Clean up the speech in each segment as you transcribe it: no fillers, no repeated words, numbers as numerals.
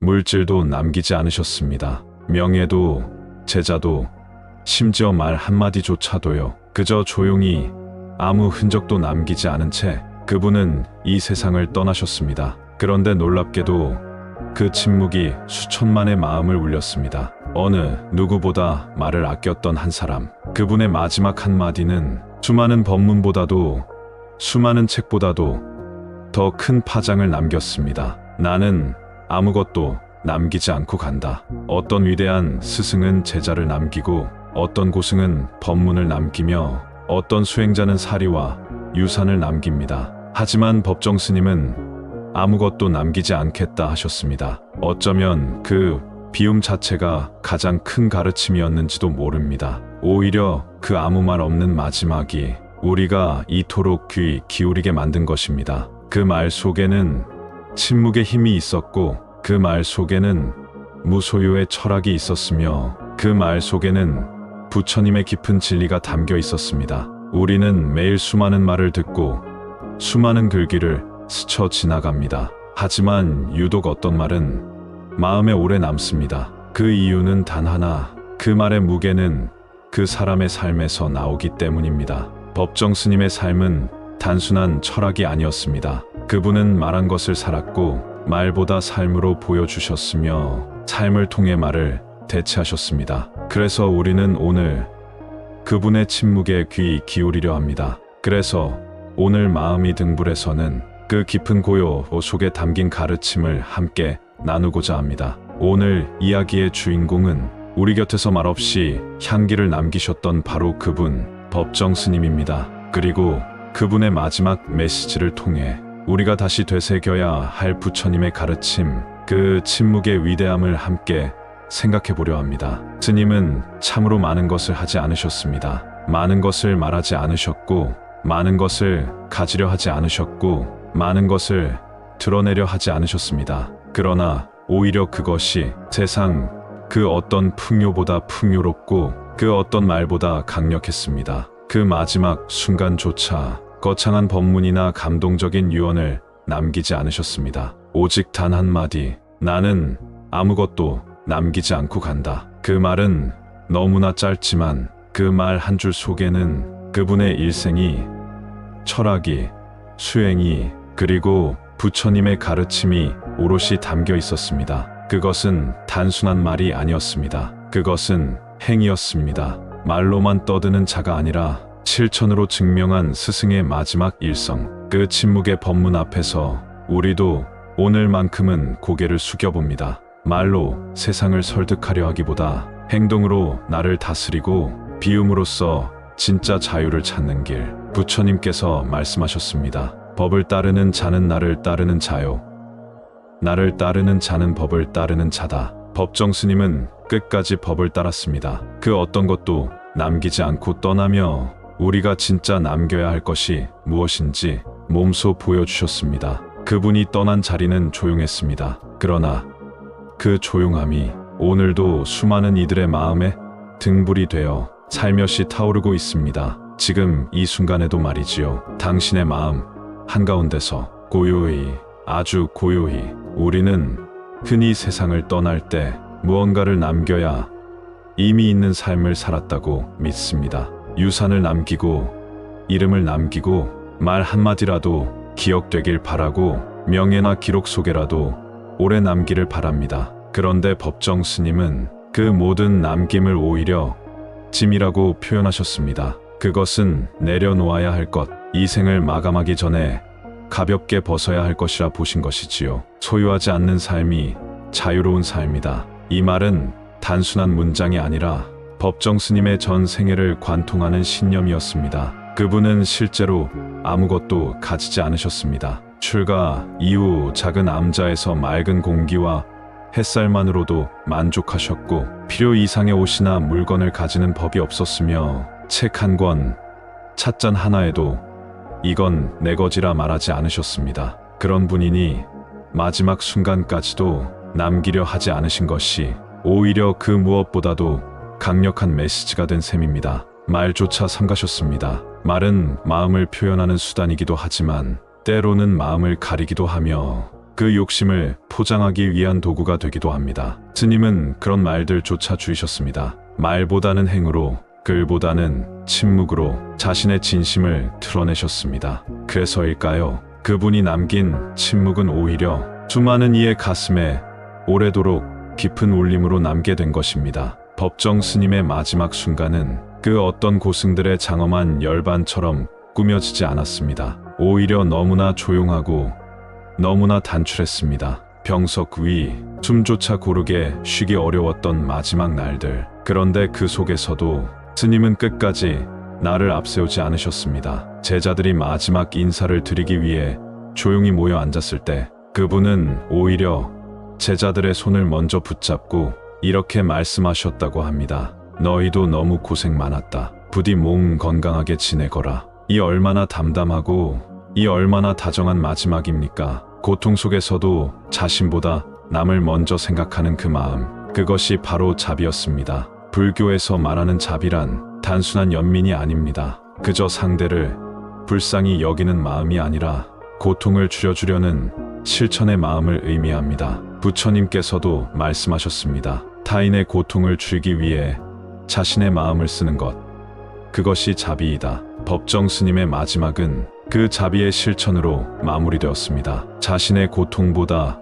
물질도 남기지 않으셨습니다. 명예도, 제자도, 심지어 말 한마디조차도요. 그저 조용히 아무 흔적도 남기지 않은 채 그분은 이 세상을 떠나셨습니다. 그런데 놀랍게도 그 침묵이 수천만의 마음을 울렸습니다. 어느 누구보다 말을 아꼈던 한 사람. 그분의 마지막 한마디는 수많은 법문보다도, 수많은 책보다도 더 큰 파장을 남겼습니다. 나는 아무것도 남기지 않고 간다. 어떤 위대한 스승은 제자를 남기고, 어떤 고승은 법문을 남기며, 어떤 수행자는 사리와 유산을 남깁니다. 하지만 법정 스님은 아무것도 남기지 않겠다 하셨습니다. 어쩌면 그 비움 자체가 가장 큰 가르침이었는지도 모릅니다. 오히려 그 아무 말 없는 마지막이 우리가 이토록 귀 기울이게 만든 것입니다. 그 말 속에는 침묵의 힘이 있었고, 그 말 속에는 무소유의 철학이 있었으며, 그 말 속에는 부처님의 깊은 진리가 담겨 있었습니다. 우리는 매일 수많은 말을 듣고 수많은 글귀를 스쳐 지나갑니다. 하지만 유독 어떤 말은 마음에 오래 남습니다. 그 이유는 단 하나, 그 말의 무게는 그 사람의 삶에서 나오기 때문입니다. 법정 스님의 삶은 단순한 철학이 아니었습니다. 그분은 말한 것을 살았고, 말보다 삶으로 보여주셨으며, 삶을 통해 말을 대체하셨습니다. 그래서 우리는 오늘 그분의 침묵에 귀 기울이려 합니다. 그래서 오늘 마음이 등불에서는 그 깊은 고요 속에 담긴 가르침을 함께 나누고자 합니다. 오늘 이야기의 주인공은 우리 곁에서 말없이 향기를 남기셨던 바로 그분, 법정 스님입니다. 그리고 그분의 마지막 메시지를 통해 우리가 다시 되새겨야 할 부처님의 가르침, 그 침묵의 위대함을 함께 생각해 보려 합니다. 스님은 참으로 많은 것을 하지 않으셨습니다. 많은 것을 말하지 않으셨고, 많은 것을 가지려 하지 않으셨고, 많은 것을 드러내려 하지 않으셨습니다. 그러나 오히려 그것이 세상 그 어떤 풍요보다 풍요롭고, 그 어떤 말보다 강력했습니다. 그 마지막 순간조차 거창한 법문이나 감동적인 유언을 남기지 않으셨습니다. 오직 단 한마디, 나는 아무것도 남기지 않고 간다. 그 말은 너무나 짧지만 그 말 한 줄 속에는 그분의 일생이, 철학이, 수행이, 그리고 부처님의 가르침이 오롯이 담겨 있었습니다. 그것은 단순한 말이 아니었습니다. 그것은 행이었습니다. 말로만 떠드는 자가 아니라 실천으로 증명한 스승의 마지막 일성. 그 침묵의 법문 앞에서 우리도 오늘만큼은 고개를 숙여봅니다. 말로 세상을 설득하려 하기보다 행동으로 나를 다스리고 비움으로써 진짜 자유를 찾는 길. 부처님께서 말씀하셨습니다. 법을 따르는 자는 나를 따르는 자요, 나를 따르는 자는 법을 따르는 자다. 법정 스님은 끝까지 법을 따랐습니다. 그 어떤 것도 남기지 않고 떠나며 우리가 진짜 남겨야 할 것이 무엇인지 몸소 보여주셨습니다. 그분이 떠난 자리는 조용했습니다. 그러나 그 조용함이 오늘도 수많은 이들의 마음에 등불이 되어 살며시 타오르고 있습니다. 지금 이 순간에도 말이지요. 당신의 마음 한가운데서 고요히, 아주 고요히 우리는 흔히 세상을 떠날 때 무언가를 남겨야 이미 있는 삶을 살았다고 믿습니다. 유산을 남기고, 이름을 남기고, 말 한마디라도 기억되길 바라고, 명예나 기록 속에라도 오래 남기를 바랍니다. 그런데 법정 스님은 그 모든 남김을 오히려 짐이라고 표현하셨습니다. 그것은 내려놓아야 할 것, 이 생을 마감하기 전에 가볍게 벗어야 할 것이라 보신 것이지요. 소유하지 않는 삶이 자유로운 삶이다. 이 말은 단순한 문장이 아니라 법정 스님의 전 생애를 관통하는 신념이었습니다. 그분은 실제로 아무것도 가지지 않으셨습니다. 출가 이후 작은 암자에서 맑은 공기와 햇살만으로도 만족하셨고, 필요 이상의 옷이나 물건을 가지는 법이 없었으며, 책 한 권, 찻잔 하나에도 이건 내 거지라 말하지 않으셨습니다. 그런 분이니 마지막 순간까지도 남기려 하지 않으신 것이 오히려 그 무엇보다도 강력한 메시지가 된 셈입니다. 말조차 삼가셨습니다. 말은 마음을 표현하는 수단이기도 하지만 때로는 마음을 가리기도 하며 그 욕심을 포장하기 위한 도구가 되기도 합니다. 스님은 그런 말들조차 줄이셨습니다. 말보다는 행으로, 글보다는 침묵으로 자신의 진심을 드러내셨습니다. 그래서일까요? 그분이 남긴 침묵은 오히려 수많은 이의 가슴에 오래도록 깊은 울림으로 남게 된 것입니다. 법정 스님의 마지막 순간은 그 어떤 고승들의 장엄한 열반처럼 꾸며지지 않았습니다. 오히려 너무나 조용하고 너무나 단출했습니다. 병석 위, 숨조차 고르게 쉬기 어려웠던 마지막 날들. 그런데 그 속에서도 스님은 끝까지 나를 앞세우지 않으셨습니다. 제자들이 마지막 인사를 드리기 위해 조용히 모여 앉았을 때 그분은 오히려 제자들의 손을 먼저 붙잡고 이렇게 말씀하셨다고 합니다. 너희도 너무 고생 많았다. 부디 몸 건강하게 지내거라. 이 얼마나 담담하고 이 얼마나 다정한 마지막입니까? 고통 속에서도 자신보다 남을 먼저 생각하는 그 마음, 그것이 바로 자비였습니다. 불교에서 말하는 자비란 단순한 연민이 아닙니다. 그저 상대를 불쌍히 여기는 마음이 아니라 고통을 줄여주려는 실천의 마음을 의미합니다. 부처님께서도 말씀하셨습니다. 타인의 고통을 줄이기 위해 자신의 마음을 쓰는 것, 그것이 자비이다. 법정 스님의 마지막은 그 자비의 실천으로 마무리되었습니다. 자신의 고통보다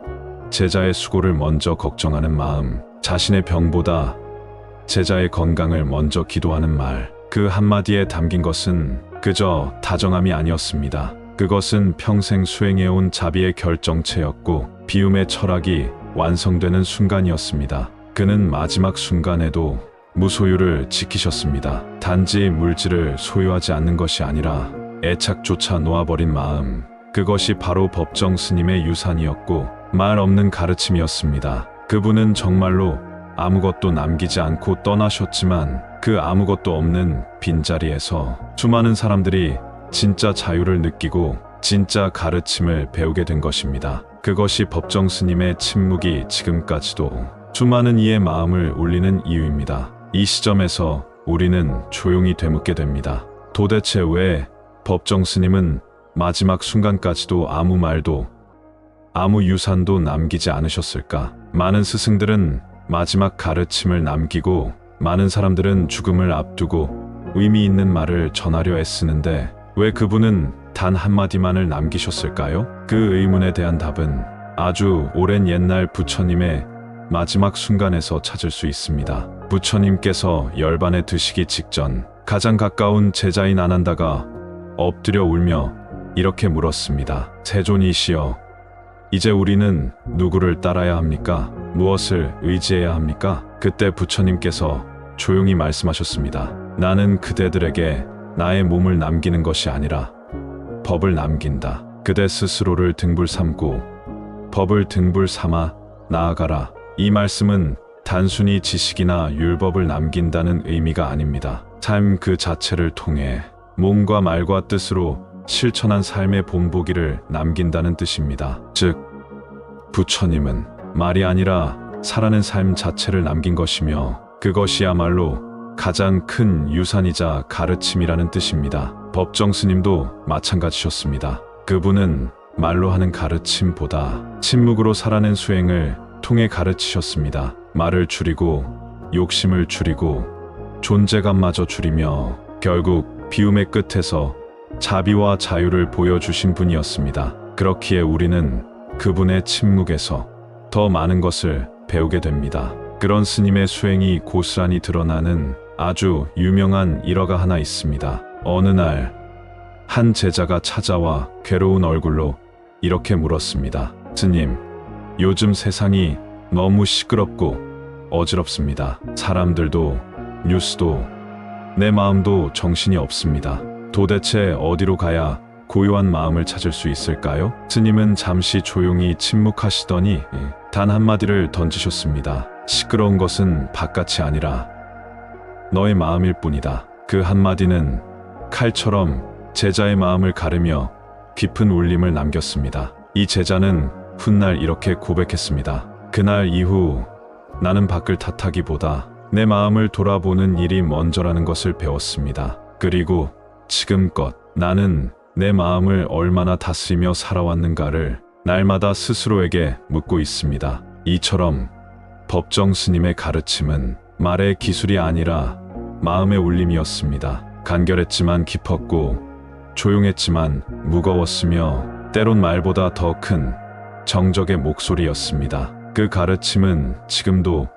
제자의 수고를 먼저 걱정하는 마음, 자신의 병보다 제자의 건강을 먼저 기도하는 말, 그 한마디에 담긴 것은 그저 다정함이 아니었습니다. 그것은 평생 수행해온 자비의 결정체였고 비움의 철학이 완성되는 순간이었습니다. 그는 마지막 순간에도 무소유를 지키셨습니다. 단지 물질을 소유하지 않는 것이 아니라 애착조차 놓아버린 마음, 그것이 바로 법정 스님의 유산이었고 말 없는 가르침이었습니다. 그분은 정말로 아무것도 남기지 않고 떠나셨지만 그 아무것도 없는 빈자리에서 수많은 사람들이 진짜 자유를 느끼고 진짜 가르침을 배우게 된 것입니다. 그것이 법정 스님의 침묵이 지금까지도 수많은 이의 마음을 울리는 이유입니다. 이 시점에서 우리는 조용히 되묻게 됩니다. 도대체 왜 법정 스님은 마지막 순간까지도 아무 말도 아무 유산도 남기지 않으셨을까? 많은 스승들은 마지막 가르침을 남기고 많은 사람들은 죽음을 앞두고 의미 있는 말을 전하려 애쓰는데 왜 그분은 단 한마디만을 남기셨을까요? 그 의문에 대한 답은 아주 오랜 옛날 부처님의 마지막 순간에서 찾을 수 있습니다. 부처님께서 열반에 드시기 직전 가장 가까운 제자인 아난다가 엎드려 울며 이렇게 물었습니다. 세존이시여, 이제 우리는 누구를 따라야 합니까? 무엇을 의지해야 합니까? 그때 부처님께서 조용히 말씀하셨습니다. 나는 그대들에게 나의 몸을 남기는 것이 아니라 법을 남긴다. 그대 스스로를 등불 삼고 법을 등불 삼아 나아가라. 이 말씀은 단순히 지식이나 율법을 남긴다는 의미가 아닙니다. 삶 그 자체를 통해 몸과 말과 뜻으로 실천한 삶의 본보기를 남긴다는 뜻입니다. 즉, 부처님은 말이 아니라 살아낸 삶 자체를 남긴 것이며 그것이야말로 가장 큰 유산이자 가르침이라는 뜻입니다. 법정 스님도 마찬가지셨습니다. 그분은 말로 하는 가르침보다 침묵으로 살아낸 수행을 통해 가르치셨습니다. 말을 줄이고 욕심을 줄이고 존재감마저 줄이며 결국 비움의 끝에서 자비와 자유를 보여주신 분이었습니다. 그렇기에 우리는 그분의 침묵에서 더 많은 것을 배우게 됩니다. 그런 스님의 수행이 고스란히 드러나는 아주 유명한 일화가 하나 있습니다. 어느 날 한 제자가 찾아와 괴로운 얼굴로 이렇게 물었습니다. 스님, 요즘 세상이 너무 시끄럽고 어지럽습니다. 사람들도 뉴스도 내 마음도 정신이 없습니다. 도대체 어디로 가야 고요한 마음을 찾을 수 있을까요? 스님은 잠시 조용히 침묵하시더니 단 한마디를 던지셨습니다. 시끄러운 것은 바깥이 아니라 너의 마음일 뿐이다. 그 한마디는 칼처럼 제자의 마음을 가르며 깊은 울림을 남겼습니다. 이 제자는 훗날 이렇게 고백했습니다. 그날 이후 나는 밖을 탓하기보다 내 마음을 돌아보는 일이 먼저라는 것을 배웠습니다. 그리고 지금껏 나는 내 마음을 얼마나 다스리며 살아왔는가를 날마다 스스로에게 묻고 있습니다. 이처럼 법정 스님의 가르침은 말의 기술이 아니라 마음의 울림이었습니다. 간결했지만 깊었고 조용했지만 무거웠으며 때론 말보다 더 큰 정적의 목소리였습니다. 그 가르침은 지금도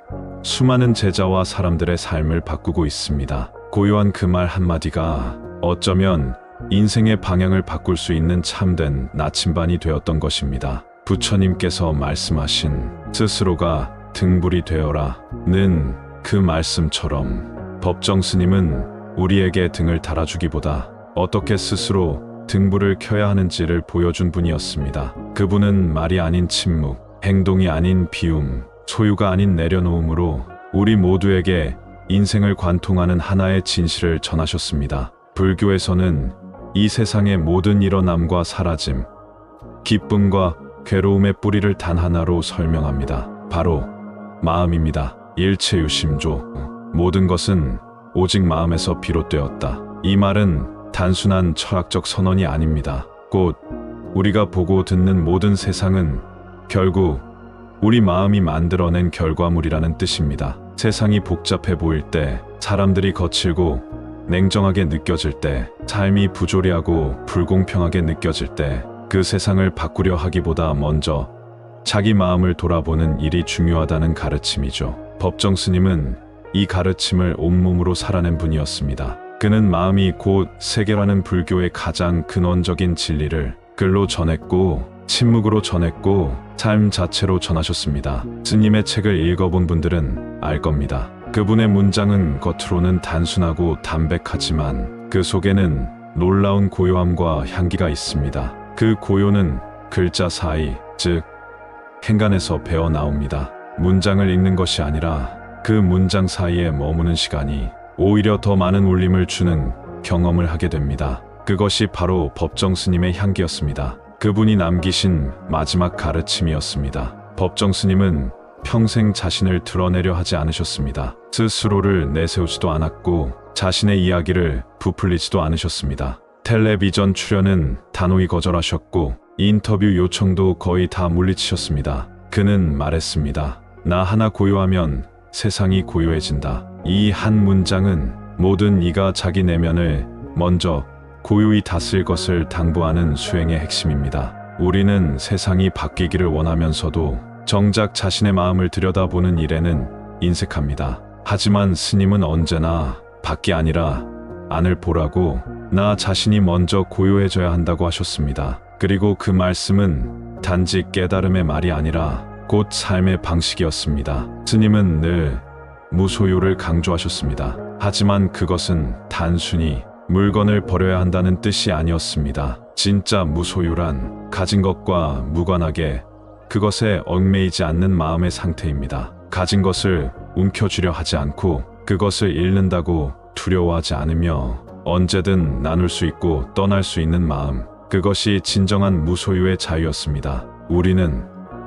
수많은 제자와 사람들의 삶을 바꾸고 있습니다. 고요한 그 말 한마디가 어쩌면 인생의 방향을 바꿀 수 있는 참된 나침반이 되었던 것입니다. 부처님께서 말씀하신 스스로가 등불이 되어라는 그 말씀처럼 법정 스님은 우리에게 등을 달아주기보다 어떻게 스스로 등불을 켜야 하는지를 보여준 분이었습니다. 그분은 말이 아닌 침묵, 행동이 아닌 비움, 소유가 아닌 내려놓음으로 우리 모두에게 인생을 관통하는 하나의 진실을 전하셨습니다. 불교에서는 이 세상의 모든 일어남과 사라짐, 기쁨과 괴로움의 뿌리를 단 하나로 설명합니다. 바로 마음입니다. 일체유심조, 모든 것은 오직 마음에서 비롯되었다. 이 말은 단순한 철학적 선언이 아닙니다. 곧 우리가 보고 듣는 모든 세상은 결국 우리 마음이 만들어낸 결과물이라는 뜻입니다. 세상이 복잡해 보일 때, 사람들이 거칠고 냉정하게 느껴질 때, 삶이 부조리하고 불공평하게 느껴질 때, 그 세상을 바꾸려 하기보다 먼저 자기 마음을 돌아보는 일이 중요하다는 가르침이죠. 법정 스님은 이 가르침을 온몸으로 살아낸 분이었습니다. 그는 마음이 곧 세계라는 불교의 가장 근원적인 진리를 글로 전했고, 침묵으로 전했고, 삶 자체로 전하셨습니다. 스님의 책을 읽어본 분들은 알 겁니다. 그분의 문장은 겉으로는 단순하고 담백하지만 그 속에는 놀라운 고요함과 향기가 있습니다. 그 고요는 글자 사이, 즉 행간에서 배어 나옵니다. 문장을 읽는 것이 아니라 그 문장 사이에 머무는 시간이 오히려 더 많은 울림을 주는 경험을 하게 됩니다. 그것이 바로 법정 스님의 향기였습니다. 그분이 남기신 마지막 가르침이었습니다. 법정 스님은 평생 자신을 드러내려 하지 않으셨습니다. 스스로를 내세우지도 않았고 자신의 이야기를 부풀리지도 않으셨습니다. 텔레비전 출연은 단호히 거절하셨고 인터뷰 요청도 거의 다 물리치셨습니다. 그는 말했습니다. 나 하나 고요하면 세상이 고요해진다. 이 한 문장은 모든 이가 자기 내면을 먼저 고요히 다스릴 것을 당부하는 수행의 핵심입니다. 우리는 세상이 바뀌기를 원하면서도 정작 자신의 마음을 들여다보는 일에는 인색합니다. 하지만 스님은 언제나 밖이 아니라 안을 보라고 나 자신이 먼저 고요해져야 한다고 하셨습니다. 그리고 그 말씀은 단지 깨달음의 말이 아니라 곧 삶의 방식이었습니다. 스님은 늘 무소유를 강조하셨습니다. 하지만 그것은 단순히 물건을 버려야 한다는 뜻이 아니었습니다. 진짜 무소유란 가진 것과 무관하게 그것에 얽매이지 않는 마음의 상태입니다. 가진 것을 움켜쥐려 하지 않고 그것을 잃는다고 두려워하지 않으며 언제든 나눌 수 있고 떠날 수 있는 마음, 그것이 진정한 무소유의 자유였습니다. 우리는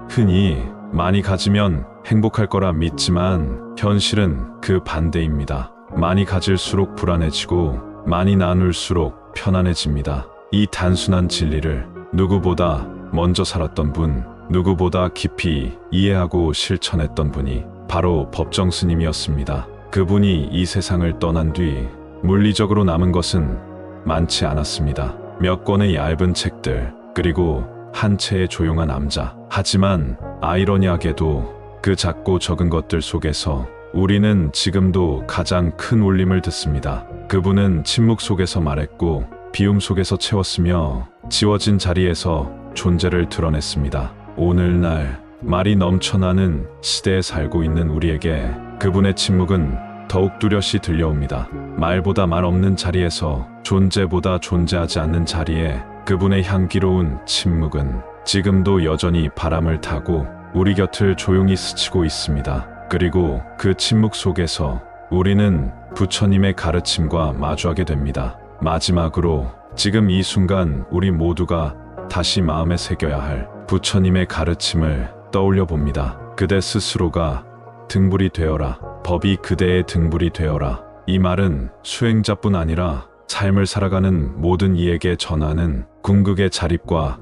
흔히 많이 가지면 행복할 거라 믿지만 현실은 그 반대입니다. 많이 가질수록 불안해지고 많이 나눌수록 편안해집니다. 이 단순한 진리를 누구보다 먼저 살았던 분, 누구보다 깊이 이해하고 실천했던 분이 바로 법정 스님이었습니다. 그분이 이 세상을 떠난 뒤 물리적으로 남은 것은 많지 않았습니다. 몇 권의 얇은 책들, 그리고 한 채의 조용한 암자. 하지만 아이러니하게도 그 작고 적은 것들 속에서 우리는 지금도 가장 큰 울림을 듣습니다. 그분은 침묵 속에서 말했고 비움 속에서 채웠으며 지워진 자리에서 존재를 드러냈습니다. 오늘날 말이 넘쳐나는 시대에 살고 있는 우리에게 그분의 침묵은 더욱 뚜렷이 들려옵니다. 말보다 말 없는 자리에서, 존재보다 존재하지 않는 자리에 그분의 향기로운 침묵은 지금도 여전히 바람을 타고 우리 곁을 조용히 스치고 있습니다. 그리고 그 침묵 속에서 우리는 부처님의 가르침과 마주하게 됩니다. 마지막으로 지금 이 순간 우리 모두가 다시 마음에 새겨야 할 부처님의 가르침을 떠올려 봅니다. 그대 스스로가 등불이 되어라. 법이 그대의 등불이 되어라. 이 말은 수행자뿐 아니라 삶을 살아가는 모든 이에게 전하는 궁극의 자립과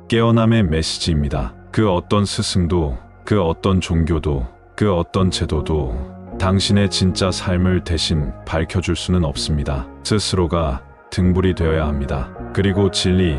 깨어남의 메시지입니다. 그 어떤 스승도, 그 어떤 종교도, 그 어떤 제도도 당신의 진짜 삶을 대신 밝혀줄 수는 없습니다. 스스로가 등불이 되어야 합니다. 그리고 진리,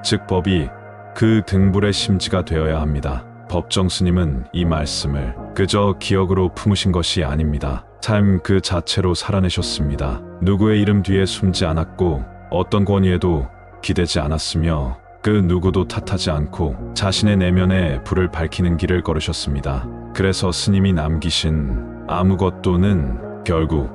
즉 법이 그 등불의 심지가 되어야 합니다. 법정 스님은 이 말씀을 그저 기억으로 품으신 것이 아닙니다. 삶 그 자체로 살아내셨습니다. 누구의 이름 뒤에 숨지 않았고 어떤 권위에도 기대지 않았으며 그 누구도 탓하지 않고 자신의 내면에 불을 밝히는 길을 걸으셨습니다. 그래서 스님이 남기신 아무것도는 결국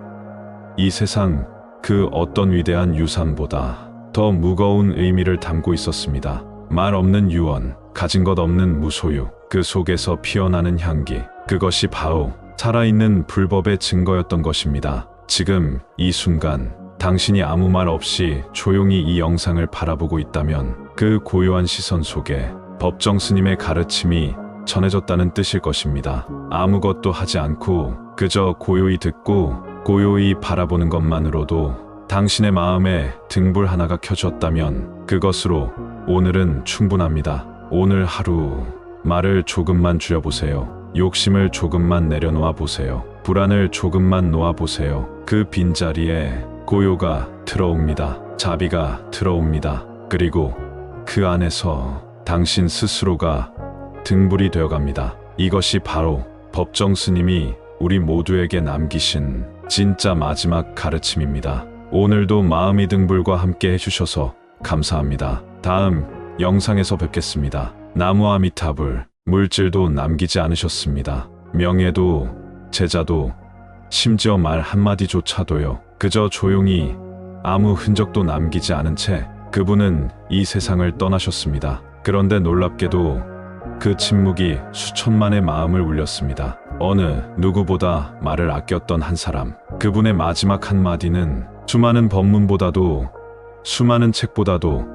이 세상 그 어떤 위대한 유산보다 더 무거운 의미를 담고 있었습니다. 말 없는 유언, 가진 것 없는 무소유, 그 속에서 피어나는 향기, 그것이 바로 살아있는 불법의 증거였던 것입니다. 지금 이 순간 당신이 아무 말 없이 조용히 이 영상을 바라보고 있다면 그 고요한 시선 속에 법정 스님의 가르침이 전해졌다는 뜻일 것입니다. 아무것도 하지 않고 그저 고요히 듣고 고요히 바라보는 것만으로도 당신의 마음에 등불 하나가 켜졌다면 그것으로 오늘은 충분합니다. 오늘 하루 말을 조금만 줄여보세요. 욕심을 조금만 내려놓아 보세요. 불안을 조금만 놓아보세요. 그 빈자리에 고요가 들어옵니다. 자비가 들어옵니다. 그리고 그 안에서 당신 스스로가 등불이 되어갑니다. 이것이 바로 법정 스님이 우리 모두에게 남기신 진짜 마지막 가르침입니다. 오늘도 마음의 등불과 함께 해주셔서 감사합니다. 다음 영상에서 뵙겠습니다. 나무 아미타불, 물질도 남기지 않으셨습니다. 명예도, 제자도, 심지어 말 한마디조차도요. 그저 조용히 아무 흔적도 남기지 않은 채 그분은 이 세상을 떠나셨습니다. 그런데 놀랍게도 그 침묵이 수천만의 마음을 울렸습니다. 어느 누구보다 말을 아꼈던 한 사람, 그분의 마지막 한마디는 수많은 법문보다도, 수많은 책보다도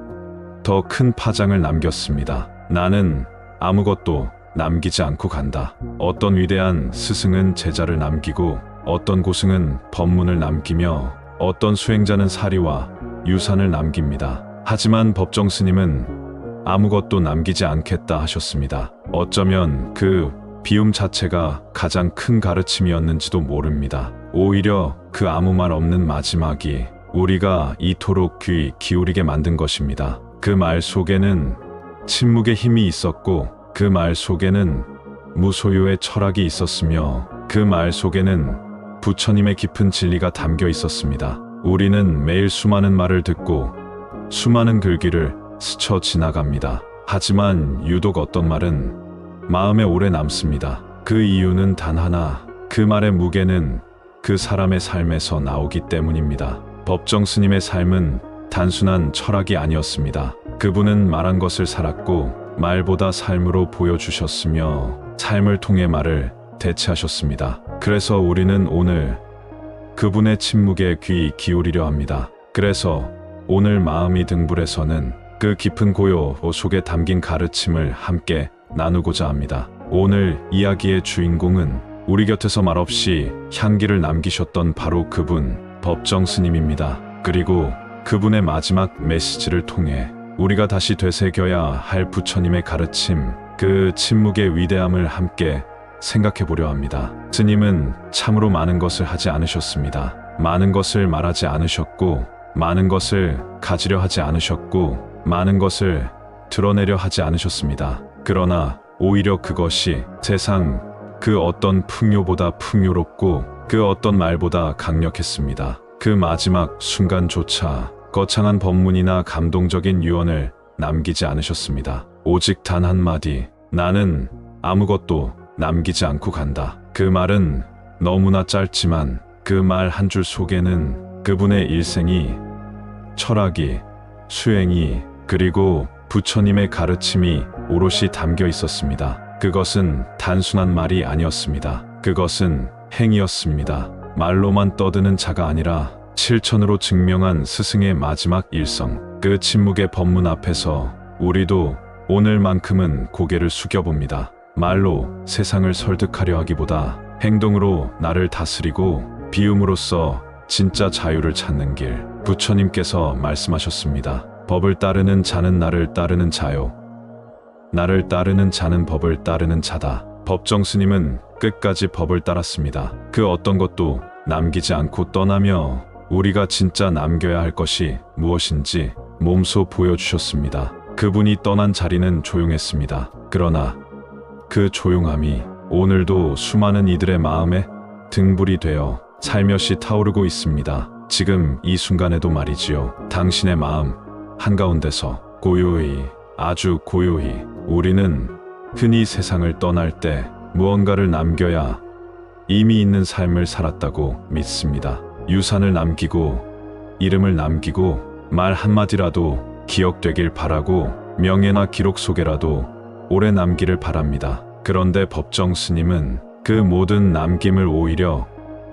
더 큰 파장을 남겼습니다. 나는 아무것도 남기지 않고 간다. 어떤 위대한 스승은 제자를 남기고 어떤 고승은 법문을 남기며 어떤 수행자는 사리와 유산을 남깁니다. 하지만 법정 스님은 아무것도 남기지 않겠다 하셨습니다. 어쩌면 그 비움 자체가 가장 큰 가르침이었는지도 모릅니다. 오히려 그 아무 말 없는 마지막이 우리가 이토록 귀 기울이게 만든 것입니다. 그 말 속에는 침묵의 힘이 있었고 그 말 속에는 무소유의 철학이 있었으며 그 말 속에는 부처님의 깊은 진리가 담겨 있었습니다. 우리는 매일 수많은 말을 듣고 수많은 글귀를 스쳐 지나갑니다. 하지만 유독 어떤 말은 마음에 오래 남습니다. 그 이유는 단 하나, 그 말의 무게는 그 사람의 삶에서 나오기 때문입니다. 법정 스님의 삶은 단순한 철학이 아니었습니다. 그분은 말한 것을 살았고 말보다 삶으로 보여주셨으며 삶을 통해 말을 대체하셨습니다. 그래서 우리는 오늘 그분의 침묵에 귀 기울이려 합니다. 그래서 오늘 마음이 등불에서는 그 깊은 고요 속에 담긴 가르침을 함께 나누고자 합니다. 오늘 이야기의 주인공은 우리 곁에서 말없이 향기를 남기셨던 바로 그분, 법정 스님입니다. 그리고 그분의 마지막 메시지를 통해 우리가 다시 되새겨야 할 부처님의 가르침, 그 침묵의 위대함을 함께 생각해 보려 합니다. 스님은 참으로 많은 것을 하지 않으셨습니다. 많은 것을 말하지 않으셨고, 많은 것을 가지려 하지 않으셨고, 많은 것을 드러내려 하지 않으셨습니다. 그러나 오히려 그것이 세상 그 어떤 풍요보다 풍요롭고 그 어떤 말보다 강력했습니다. 그 마지막 순간조차 거창한 법문이나 감동적인 유언을 남기지 않으셨습니다. 오직 단 한마디, 나는 아무것도 남기지 않고 간다. 그 말은 너무나 짧지만 그 말 한 줄 속에는 그분의 일생이, 철학이, 수행이, 그리고 부처님의 가르침이 오롯이 담겨 있었습니다. 그것은 단순한 말이 아니었습니다. 그것은 행위였습니다. 말로만 떠드는 자가 아니라 실천으로 증명한 스승의 마지막 일성. 그 침묵의 법문 앞에서 우리도 오늘만큼은 고개를 숙여봅니다. 말로 세상을 설득하려 하기보다 행동으로 나를 다스리고 비움으로써 진짜 자유를 찾는 길. 부처님께서 말씀하셨습니다. 법을 따르는 자는 나를 따르는 자요. 나를 따르는 자는 법을 따르는 자다. 법정 스님은 끝까지 법을 따랐습니다. 그 어떤 것도 남기지 않고 떠나며 우리가 진짜 남겨야 할 것이 무엇인지 몸소 보여주셨습니다. 그분이 떠난 자리는 조용했습니다. 그러나 그 조용함이 오늘도 수많은 이들의 마음에 등불이 되어 살며시 타오르고 있습니다. 지금 이 순간에도 말이지요. 당신의 마음 한가운데서 고요히, 아주 고요히 우리는 흔히 세상을 떠날 때 무언가를 남겨야 이미 있는 삶을 살았다고 믿습니다. 유산을 남기고 이름을 남기고 말 한마디라도 기억되길 바라고 명예나 기록 속에라도 오래 남기를 바랍니다. 그런데 법정 스님은 그 모든 남김을 오히려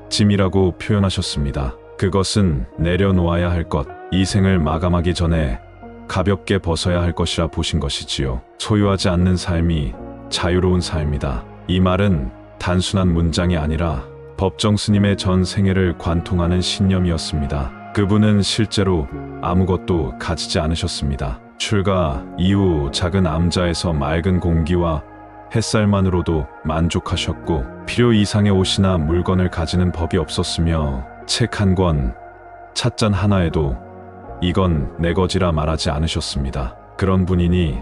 짐이라고 표현하셨습니다. 그것은 내려놓아야 할 것, 이 생을 마감하기 전에 가볍게 벗어야 할 것이라 보신 것이지요. 소유하지 않는 삶이 자유로운 삶이다. 이 말은 단순한 문장이 아니라 법정 스님의 전 생애를 관통하는 신념이었습니다. 그분은 실제로 아무것도 가지지 않으셨습니다. 출가 이후 작은 암자에서 맑은 공기와 햇살만으로도 만족하셨고 필요 이상의 옷이나 물건을 가지는 법이 없었으며 책 한 권, 찻잔 하나에도 이건 내 거지라 말하지 않으셨습니다. 그런 분이니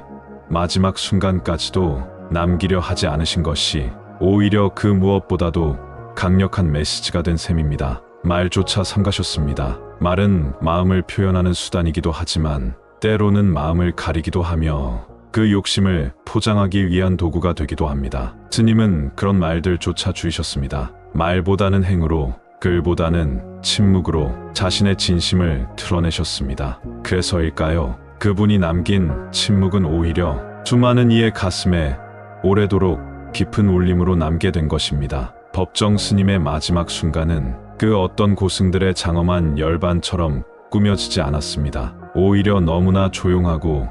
마지막 순간까지도 남기려 하지 않으신 것이 오히려 그 무엇보다도 강력한 메시지가 된 셈입니다. 말조차 삼가셨습니다. 말은 마음을 표현하는 수단이기도 하지만 때로는 마음을 가리기도 하며 그 욕심을 포장하기 위한 도구가 되기도 합니다. 스님은 그런 말들조차 줄이셨습니다. 말보다는 행으로, 글보다는 침묵으로 자신의 진심을 드러내셨습니다. 그래서일까요? 그분이 남긴 침묵은 오히려 수많은 이의 가슴에 오래도록 깊은 울림으로 남게 된 것입니다. 법정 스님의 마지막 순간은 그 어떤 고승들의 장엄한 열반처럼 꾸며지지 않았습니다. 오히려 너무나 조용하고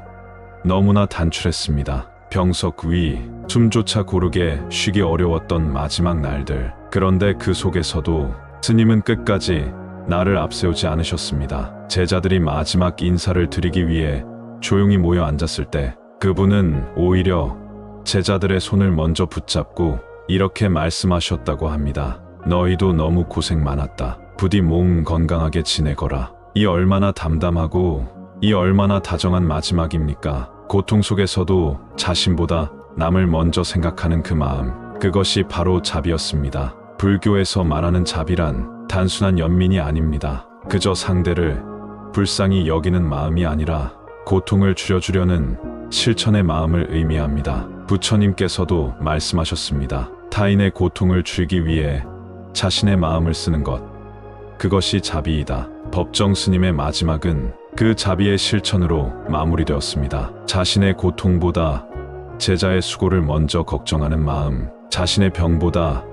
너무나 단출했습니다. 병석 위, 숨조차 고르게 쉬기 어려웠던 마지막 날들. 그런데 그 속에서도 스님은 끝까지 나를 앞세우지 않으셨습니다. 제자들이 마지막 인사를 드리기 위해 조용히 모여 앉았을 때 그분은 오히려 제자들의 손을 먼저 붙잡고 이렇게 말씀하셨다고 합니다. 너희도 너무 고생 많았다. 부디 몸 건강하게 지내거라. 이 얼마나 담담하고 이 얼마나 다정한 마지막입니까? 고통 속에서도 자신보다 남을 먼저 생각하는 그 마음, 그것이 바로 자비였습니다. 불교에서 말하는 자비란 단순한 연민이 아닙니다. 그저 상대를 불쌍히 여기는 마음이 아니라 고통을 줄여주려는 실천의 마음을 의미합니다. 부처님께서도 말씀하셨습니다. 타인의 고통을 줄이기 위해 자신의 마음을 쓰는 것, 그것이 자비이다. 법정 스님의 마지막은 그 자비의 실천으로 마무리되었습니다. 자신의 고통보다 제자의 수고를 먼저 걱정하는 마음, 자신의 병보다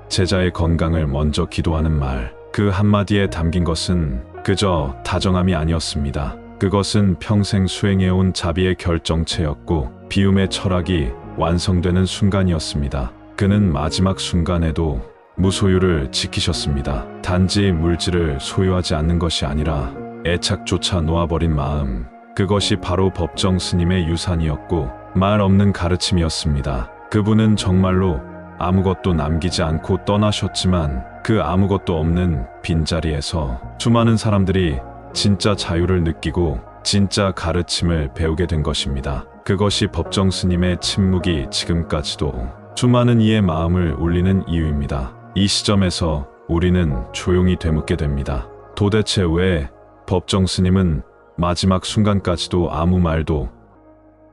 제자의 건강을 먼저 기도하는 말, 그 한마디에 담긴 것은 그저 다정함이 아니었습니다. 그것은 평생 수행해온 자비의 결정체였고 비움의 철학이 완성되는 순간이었습니다. 그는 마지막 순간에도 무소유를 지키셨습니다. 단지 물질을 소유하지 않는 것이 아니라 애착조차 놓아버린 마음, 그것이 바로 법정 스님의 유산이었고 말 없는 가르침이었습니다. 그분은 정말로 아무것도 남기지 않고 떠나셨지만 그 아무것도 없는 빈자리에서 수많은 사람들이 진짜 자유를 느끼고 진짜 가르침을 배우게 된 것입니다. 그것이 법정 스님의 침묵이 지금까지도 수많은 이의 마음을 울리는 이유입니다. 이 시점에서 우리는 조용히 되묻게 됩니다. 도대체 왜 법정 스님은 마지막 순간까지도 아무 말도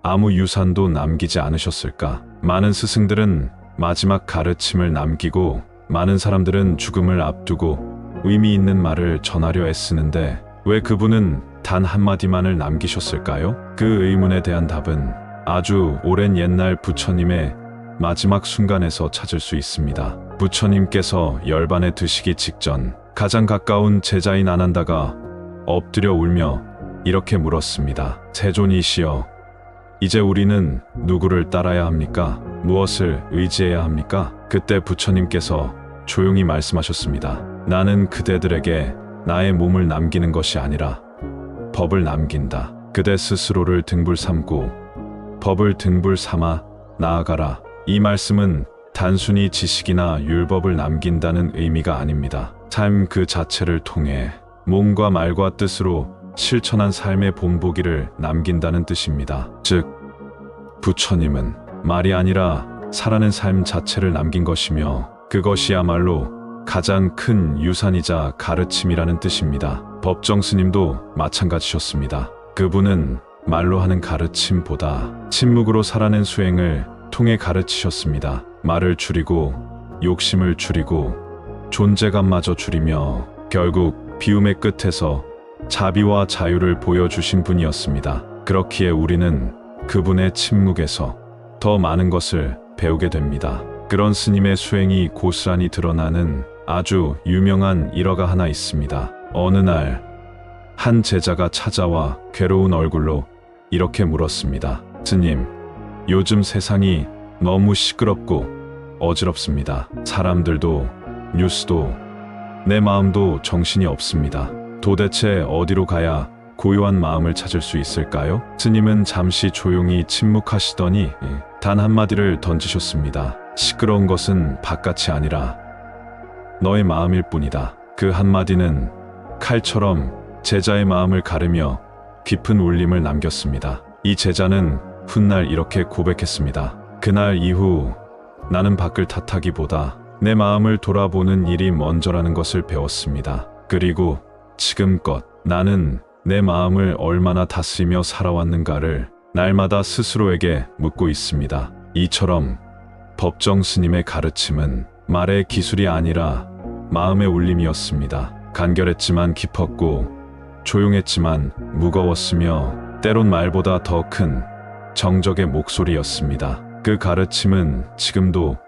아무 유산도 남기지 않으셨을까? 많은 스승들은 마지막 가르침을 남기고 많은 사람들은 죽음을 앞두고 의미 있는 말을 전하려 애쓰는데 왜 그분은 단 한마디만을 남기셨을까요? 그 의문에 대한 답은 아주 오랜 옛날 부처님의 마지막 순간에서 찾을 수 있습니다. 부처님께서 열반에 드시기 직전 가장 가까운 제자인 아난다가 엎드려 울며 이렇게 물었습니다. 세존이시여, 이제 우리는 누구를 따라야 합니까? 무엇을 의지해야 합니까? 그때 부처님께서 조용히 말씀하셨습니다. 나는 그대들에게 나의 몸을 남기는 것이 아니라 법을 남긴다. 그대 스스로를 등불 삼고 법을 등불 삼아 나아가라. 이 말씀은 단순히 지식이나 율법을 남긴다는 의미가 아닙니다. 삶 그 자체를 통해 몸과 말과 뜻으로 실천한 삶의 본보기를 남긴다는 뜻입니다. 즉, 부처님은 말이 아니라 살아낸 삶 자체를 남긴 것이며 그것이야말로 가장 큰 유산이자 가르침이라는 뜻입니다. 법정 스님도 마찬가지셨습니다. 그분은 말로 하는 가르침보다 침묵으로 살아낸 수행을 통해 가르치셨습니다. 말을 줄이고 욕심을 줄이고 존재감마저 줄이며 결국 비움의 끝에서 자비와 자유를 보여주신 분이었습니다. 그렇기에 우리는 그분의 침묵에서 더 많은 것을 배우게 됩니다. 그런 스님의 수행이 고스란히 드러나는 아주 유명한 일화가 하나 있습니다. 어느 날 한 제자가 찾아와 괴로운 얼굴로 이렇게 물었습니다. 스님, 요즘 세상이 너무 시끄럽고 어지럽습니다. 사람들도 뉴스도 내 마음도 정신이 없습니다. 도대체 어디로 가야 고요한 마음을 찾을 수 있을까요? 스님은 잠시 조용히 침묵하시더니 단 한마디를 던지셨습니다. 시끄러운 것은 바깥이 아니라 너의 마음일 뿐이다. 그 한마디는 칼처럼 제자의 마음을 가르며 깊은 울림을 남겼습니다. 이 제자는 훗날 이렇게 고백했습니다. 그날 이후 나는 밖을 탓하기보다 내 마음을 돌아보는 일이 먼저라는 것을 배웠습니다. 그리고 지금껏 나는 내 마음을 얼마나 다스리며 살아왔는가를 날마다 스스로에게 묻고 있습니다. 이처럼 법정 스님의 가르침은 말의 기술이 아니라 마음의 울림이었습니다. 간결했지만 깊었고 조용했지만 무거웠으며 때론 말보다 더 큰 정적의 목소리였습니다. 그 가르침은 지금도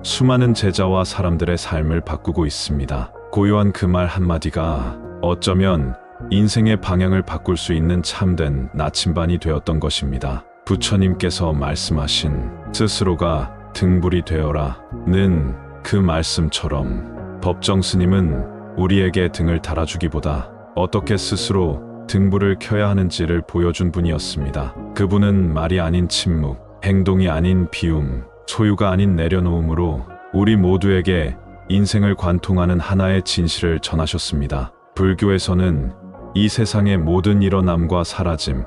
수많은 제자와 사람들의 삶을 바꾸고 있습니다. 고요한 그 말 한마디가 어쩌면 인생의 방향을 바꿀 수 있는 참된 나침반이 되었던 것입니다. 부처님께서 말씀하신 스스로가 등불이 되어라는 그 말씀처럼 법정 스님은 우리에게 등을 달아주기보다 어떻게 스스로 등불을 켜야 하는지를 보여준 분이었습니다. 그분은 말이 아닌 침묵, 행동이 아닌 비움, 소유가 아닌 내려놓음으로 우리 모두에게 인생을 관통하는 하나의 진실을 전하셨습니다. 불교에서는 이 세상의 모든 일어남과 사라짐,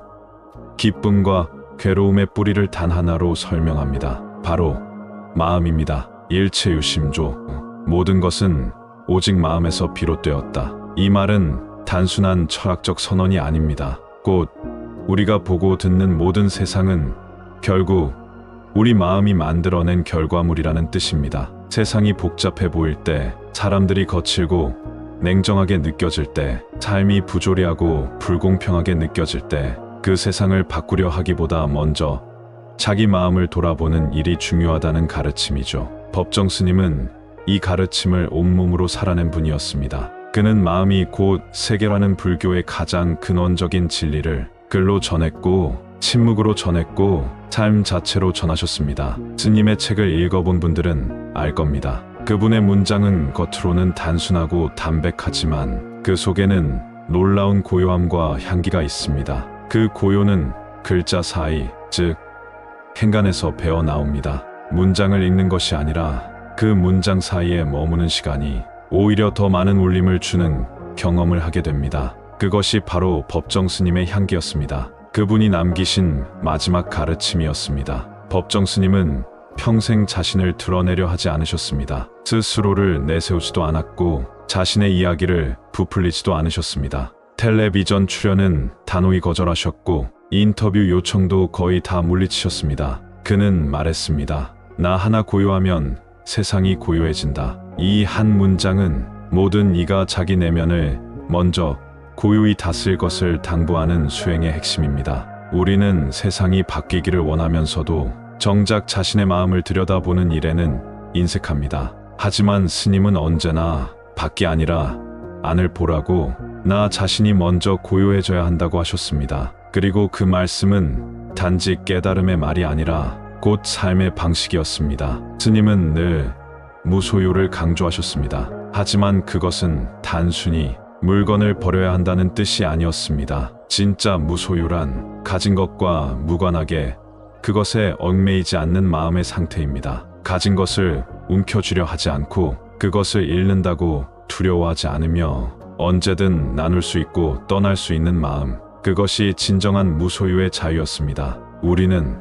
기쁨과 괴로움의 뿌리를 단 하나로 설명합니다. 바로 마음입니다. 일체유심조, 모든 것은 오직 마음에서 비롯되었다. 이 말은 단순한 철학적 선언이 아닙니다. 곧 우리가 보고 듣는 모든 세상은 결국 우리 마음이 만들어낸 결과물이라는 뜻입니다. 세상이 복잡해 보일 때, 사람들이 거칠고 냉정하게 느껴질 때, 삶이 부조리하고 불공평하게 느껴질 때 그 세상을 바꾸려 하기보다 먼저 자기 마음을 돌아보는 일이 중요하다는 가르침이죠. 법정 스님은 이 가르침을 온몸으로 살아낸 분이었습니다. 그는 마음이 곧 세계라는 불교의 가장 근원적인 진리를 글로 전했고 침묵으로 전했고 삶 자체로 전하셨습니다. 스님의 책을 읽어본 분들은 알 겁니다. 그분의 문장은 겉으로는 단순하고 담백하지만 그 속에는 놀라운 고요함과 향기가 있습니다. 그 고요는 글자 사이, 즉 행간에서 배어 나옵니다. 문장을 읽는 것이 아니라 그 문장 사이에 머무는 시간이 오히려 더 많은 울림을 주는 경험을 하게 됩니다. 그것이 바로 법정 스님의 향기였습니다. 그분이 남기신 마지막 가르침이었습니다. 법정 스님은 평생 자신을 드러내려 하지 않으셨습니다. 스스로를 내세우지도 않았고 자신의 이야기를 부풀리지도 않으셨습니다. 텔레비전 출연은 단호히 거절하셨고 인터뷰 요청도 거의 다 물리치셨습니다. 그는 말했습니다. 나 하나 고요하면 세상이 고요해진다. 이 한 문장은 모든 이가 자기 내면을 먼저 고요히 다스릴 것을 당부하는 수행의 핵심입니다. 우리는 세상이 바뀌기를 원하면서도 정작 자신의 마음을 들여다보는 일에는 인색합니다. 하지만 스님은 언제나 밖이 아니라 안을 보라고 나 자신이 먼저 고요해져야 한다고 하셨습니다. 그리고 그 말씀은 단지 깨달음의 말이 아니라 곧 삶의 방식이었습니다. 스님은 늘 무소유를 강조하셨습니다. 하지만 그것은 단순히 물건을 버려야 한다는 뜻이 아니었습니다. 진짜 무소유란 가진 것과 무관하게 그것에 얽매이지 않는 마음의 상태입니다. 가진 것을 움켜쥐려 하지 않고 그것을 잃는다고 두려워하지 않으며 언제든 나눌 수 있고 떠날 수 있는 마음, 그것이 진정한 무소유의 자유였습니다. 우리는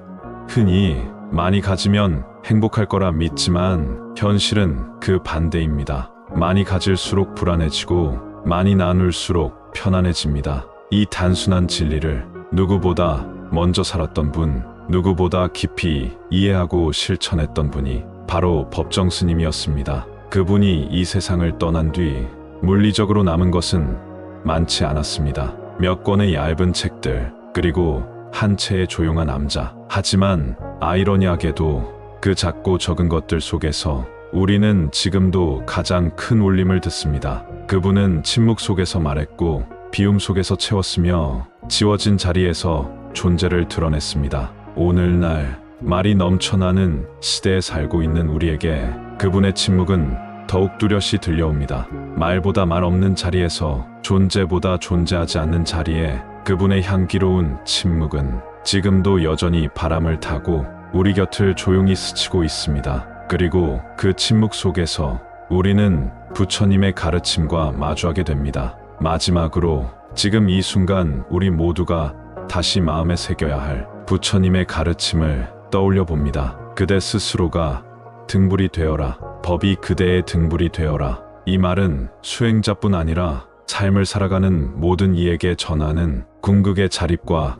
흔히 많이 가지면 행복할 거라 믿지만 현실은 그 반대입니다. 많이 가질수록 불안해지고 많이 나눌수록 편안해집니다. 이 단순한 진리를 누구보다 먼저 살았던 분, 누구보다 깊이 이해하고 실천했던 분이 바로 법정 스님이었습니다. 그분이 이 세상을 떠난 뒤 물리적으로 남은 것은 많지 않았습니다. 몇 권의 얇은 책들, 그리고 한 채의 조용한 암자. 하지만 아이러니하게도 그 작고 적은 것들 속에서 우리는 지금도 가장 큰 울림을 듣습니다. 그분은 침묵 속에서 말했고 비움 속에서 채웠으며 지워진 자리에서 존재를 드러냈습니다. 오늘날 말이 넘쳐나는 시대에 살고 있는 우리에게 그분의 침묵은 더욱 뚜렷이 들려옵니다. 말보다 말 없는 자리에서, 존재보다 존재하지 않는 자리에 그분의 향기로운 침묵은 지금도 여전히 바람을 타고 우리 곁을 조용히 스치고 있습니다. 그리고 그 침묵 속에서 우리는 부처님의 가르침과 마주하게 됩니다. 마지막으로 지금 이 순간 우리 모두가 다시 마음에 새겨야 할 부처님의 가르침을 떠올려 봅니다. 그대 스스로가 등불이 되어라. 법이 그대의 등불이 되어라. 이 말은 수행자뿐 아니라 삶을 살아가는 모든 이에게 전하는 궁극의 자립과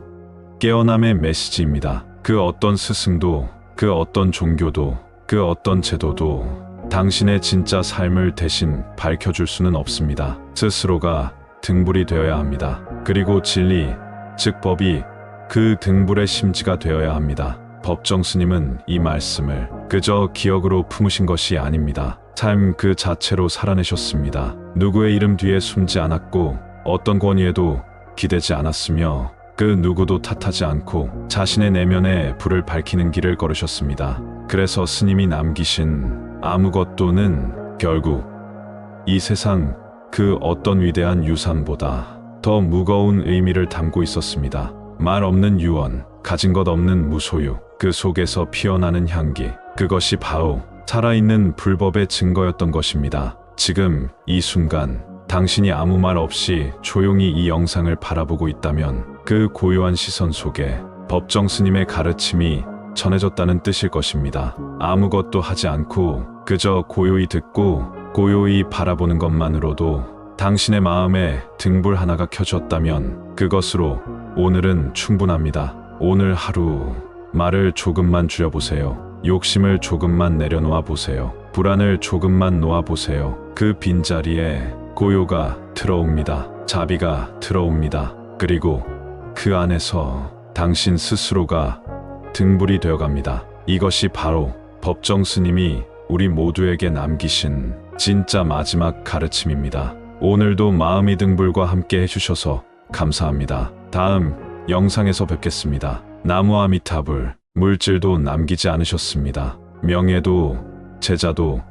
깨어남의 메시지입니다. 그 어떤 스승도, 그 어떤 종교도, 그 어떤 제도도 당신의 진짜 삶을 대신 밝혀줄 수는 없습니다. 스스로가 등불이 되어야 합니다. 그리고 진리, 즉 법이 그 등불의 심지가 되어야 합니다. 법정 스님은 이 말씀을 그저 기억으로 품으신 것이 아닙니다. 삶 그 자체로 살아내셨습니다. 누구의 이름 뒤에 숨지 않았고 어떤 권위에도 기대지 않았으며 그 누구도 탓하지 않고 자신의 내면에 불을 밝히는 길을 걸으셨습니다. 그래서 스님이 남기신 아무것도는 결국 이 세상 그 어떤 위대한 유산보다 더 무거운 의미를 담고 있었습니다. 말 없는 유언, 가진 것 없는 무소유, 그 속에서 피어나는 향기, 그것이 바로 살아있는 불법의 증거였던 것입니다. 지금 이 순간 당신이 아무 말 없이 조용히 이 영상을 바라보고 있다면 그 고요한 시선 속에 법정 스님의 가르침이 전해졌다는 뜻일 것입니다. 아무것도 하지 않고 그저 고요히 듣고 고요히 바라보는 것만으로도 당신의 마음에 등불 하나가 켜졌다면 그것으로 오늘은 충분합니다. 오늘 하루 말을 조금만 줄여보세요. 욕심을 조금만 내려놓아 보세요. 불안을 조금만 놓아보세요. 그 빈자리에 고요가 들어옵니다. 자비가 들어옵니다. 그리고 그 안에서 당신 스스로가 등불이 되어갑니다. 이것이 바로 법정 스님이 우리 모두에게 남기신 진짜 마지막 가르침입니다. 오늘도 마음의 등불과 함께 해주셔서 감사합니다. 다음 영상에서 뵙겠습니다. 나무 아미타불, 물질도 남기지 않으셨습니다. 명예도, 제자도,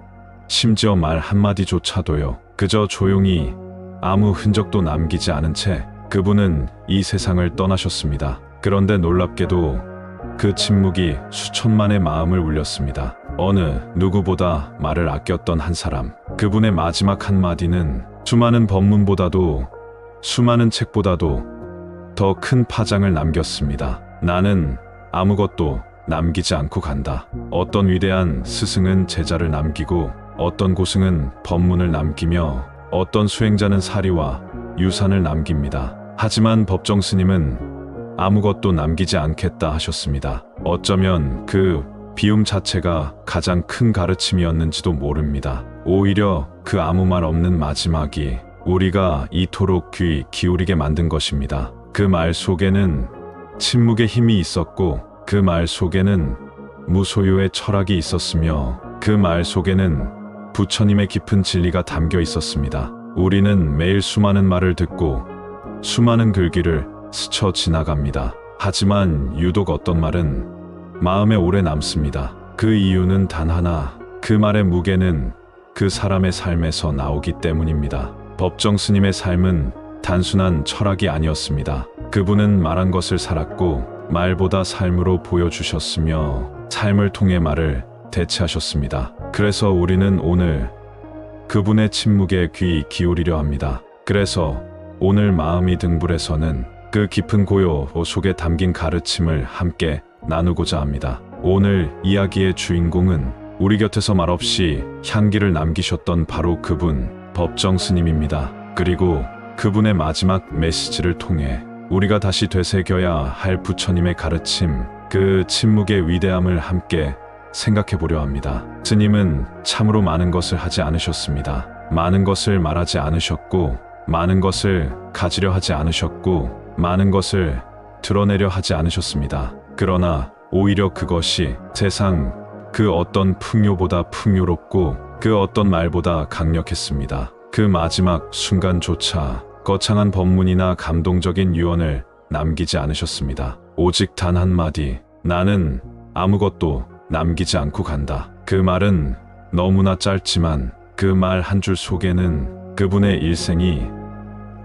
심지어 말 한마디조차도요. 그저 조용히 아무 흔적도 남기지 않은 채 그분은 이 세상을 떠나셨습니다. 그런데 놀랍게도 그 침묵이 수천만의 마음을 울렸습니다. 어느 누구보다 말을 아꼈던 한 사람, 그분의 마지막 한마디는 수많은 법문보다도, 수많은 책보다도 더 큰 파장을 남겼습니다. 나는 아무것도 남기지 않고 간다. 어떤 위대한 스승은 제자를 남기고 어떤 고승은 법문을 남기며 어떤 수행자는 사리와 유산을 남깁니다. 하지만 법정 스님은 아무것도 남기지 않겠다 하셨습니다. 어쩌면 그 비움 자체가 가장 큰 가르침이었는지도 모릅니다. 오히려 그 아무 말 없는 마지막이 우리가 이토록 귀 기울이게 만든 것입니다. 그 말 속에는 침묵의 힘이 있었고 그 말 속에는 무소유의 철학이 있었으며 그 말 속에는 부처님의 깊은 진리가 담겨 있었습니다. 우리는 매일 수많은 말을 듣고 수많은 글귀를 스쳐 지나갑니다. 하지만 유독 어떤 말은 마음에 오래 남습니다. 그 이유는 단 하나, 그 말의 무게는 그 사람의 삶에서 나오기 때문입니다. 법정 스님의 삶은 단순한 철학이 아니었습니다. 그분은 말한 것을 살았고 말보다 삶으로 보여주셨으며 삶을 통해 말을 대체하셨습니다. 그래서 우리는 오늘 그분의 침묵에 귀 기울이려 합니다. 그래서 오늘 마음이 등불에서는 그 깊은 고요 속에 담긴 가르침을 함께 나누고자 합니다. 오늘 이야기의 주인공은 우리 곁에서 말없이 향기를 남기셨던 바로 그분, 법정 스님입니다. 그리고 그분의 마지막 메시지를 통해 우리가 다시 되새겨야 할 부처님의 가르침, 그 침묵의 위대함을 함께 생각해 보려 합니다. 스님은 참으로 많은 것을 하지 않으셨습니다. 많은 것을 말하지 않으셨고, 많은 것을 가지려 하지 않으셨고, 많은 것을 드러내려 하지 않으셨습니다. 그러나 오히려 그것이 세상 그 어떤 풍요보다 풍요롭고 그 어떤 말보다 강력했습니다. 그 마지막 순간조차 거창한 법문이나 감동적인 유언을 남기지 않으셨습니다. 오직 단 한마디, 나는 아무것도 남기지 않고 간다. 그 말은 너무나 짧지만 그 말 한 줄 속에는 그분의 일생이,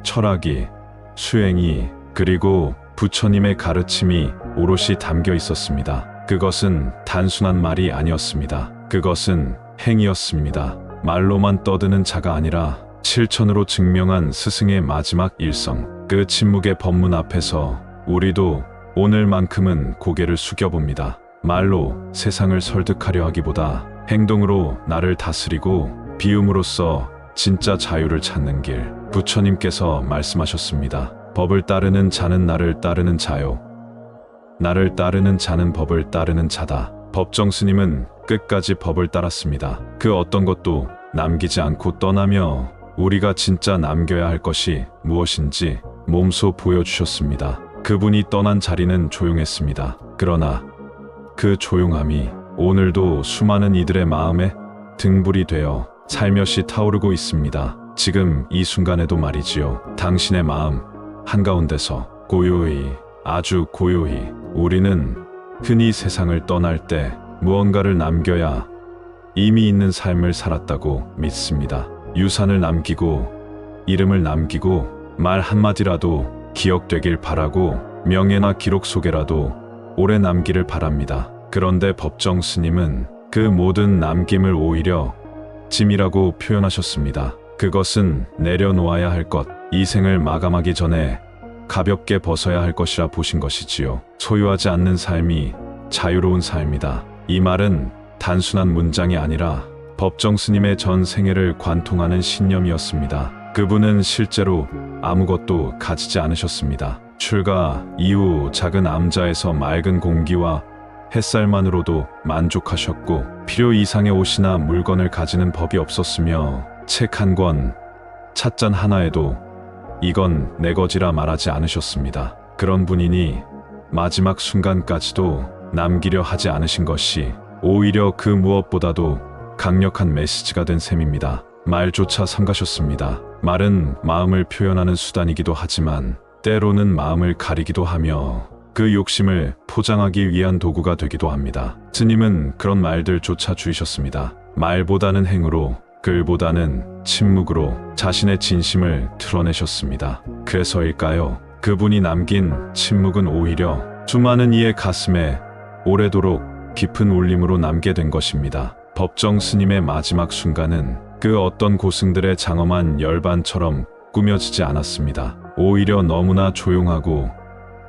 철학이, 수행이, 그리고 부처님의 가르침이 오롯이 담겨 있었습니다. 그것은 단순한 말이 아니었습니다. 그것은 행위였습니다. 말로만 떠드는 자가 아니라 실천으로 증명한 스승의 마지막 일성. 그 침묵의 법문 앞에서 우리도 오늘만큼은 고개를 숙여봅니다. 말로 세상을 설득하려 하기보다 행동으로 나를 다스리고 비움으로써 진짜 자유를 찾는 길. 부처님께서 말씀하셨습니다. 법을 따르는 자는 나를 따르는 자요, 나를 따르는 자는 법을 따르는 자다. 법정 스님은 끝까지 법을 따랐습니다. 그 어떤 것도 남기지 않고 떠나며 우리가 진짜 남겨야 할 것이 무엇인지 몸소 보여주셨습니다. 그분이 떠난 자리는 조용했습니다. 그러나 그 조용함이 오늘도 수많은 이들의 마음에 등불이 되어 살며시 타오르고 있습니다. 지금 이 순간에도 말이지요. 당신의 마음 한가운데서 고요히, 아주 고요히 우리는 흔히 세상을 떠날 때 무언가를 남겨야 이미 있는 삶을 살았다고 믿습니다. 유산을 남기고, 이름을 남기고, 말 한마디라도 기억되길 바라고, 명예나 기록 속에라도 오래 남기를 바랍니다. 그런데 법정 스님은 그 모든 남김을 오히려 짐이라고 표현하셨습니다. 그것은 내려놓아야 할 것, 이 생을 마감하기 전에 가볍게 벗어야 할 것이라 보신 것이지요. 소유하지 않는 삶이 자유로운 삶이다. 이 말은 단순한 문장이 아니라 법정 스님의 전 생애를 관통하는 신념이었습니다. 그분은 실제로 아무것도 가지지 않으셨습니다. 출가 이후 작은 암자에서 맑은 공기와 햇살만으로도 만족하셨고, 필요 이상의 옷이나 물건을 가지는 법이 없었으며, 책 한 권, 찻잔 하나에도 이건 내 거지라 말하지 않으셨습니다. 그런 분이니 마지막 순간까지도 남기려 하지 않으신 것이 오히려 그 무엇보다도 강력한 메시지가 된 셈입니다. 말조차 삼가셨습니다. 말은 마음을 표현하는 수단이기도 하지만 때로는 마음을 가리기도 하며 그 욕심을 포장하기 위한 도구가 되기도 합니다. 스님은 그런 말들조차 주의셨습니다. 말보다는 행으로, 글보다는 침묵으로 자신의 진심을 드러내셨습니다. 그래서일까요? 그분이 남긴 침묵은 오히려 수많은 이의 가슴에 오래도록 깊은 울림으로 남게 된 것입니다. 법정 스님의 마지막 순간은 그 어떤 고승들의 장엄한 열반처럼 꾸며지지 않았습니다. 오히려 너무나 조용하고